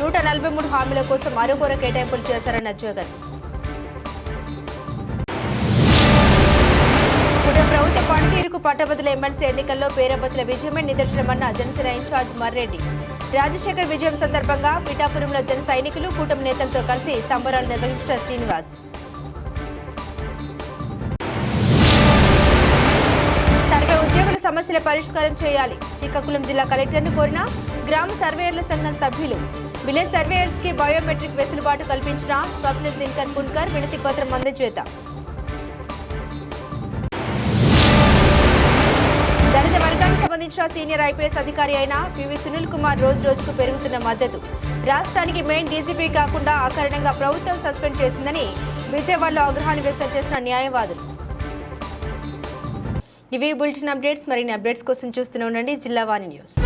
143 హామీల కోసం అరకొర కేటాయింపులు చేశారన్న జగన్. కూటమి ప్రభుత్వ పనితీరుకు పట్టభద్రుల ఎమ్మెల్సీ ఎన్నికల్లో పేరబతుల విజయమే నిదర్శనమన్న జనసేన ఇన్ఛార్జ్ మర్రెడ్డి. రాజశేఖర్ విజయం సందర్భంగా పిఠాపురంలో జన సైనికులు కూటమి నేతలతో కలిసి సంబరాలు నిర్వహించిన శ్రీనివాస్. సర్వే ఉద్యోగుల సమస్యల పరిష్కారం చేయాలి. శ్రీకాకుళం జిల్లా కలెక్టర్ను కోరిన గ్రామ సర్వేయర్ల సంఘం సభ్యులు. విలేజ్ సర్వేయర్స్ కి బయోమెట్రిక్ వెసులుబాటు కల్పించిన స్వప్నిల్ దినకర్ పున్కర్ వినతి పత్రం అందజేత. దళిత వర్గానికి సంబంధించిన సీనియర్ ఐపీఎస్ అధికారి అయిన పివి సునీల్ కుమార్ రోజుకు పెరుగుతున్న మద్దతు. రాష్ట్రానికి మెయిన్ డీజీపీ కాకుండా అకారణంగా ప్రభుత్వం సస్పెండ్ చేసిందని విజయవాడలో ఆగ్రహాన్ని వ్యక్తం చేసిన న్యాయవాదులు. ఇవి బులెటిన్ అప్డేట్స్. మరిన్ని అప్డేట్స్ కోసం చూస్తూనే ఉండండి జిల్లా వాణి న్యూస్.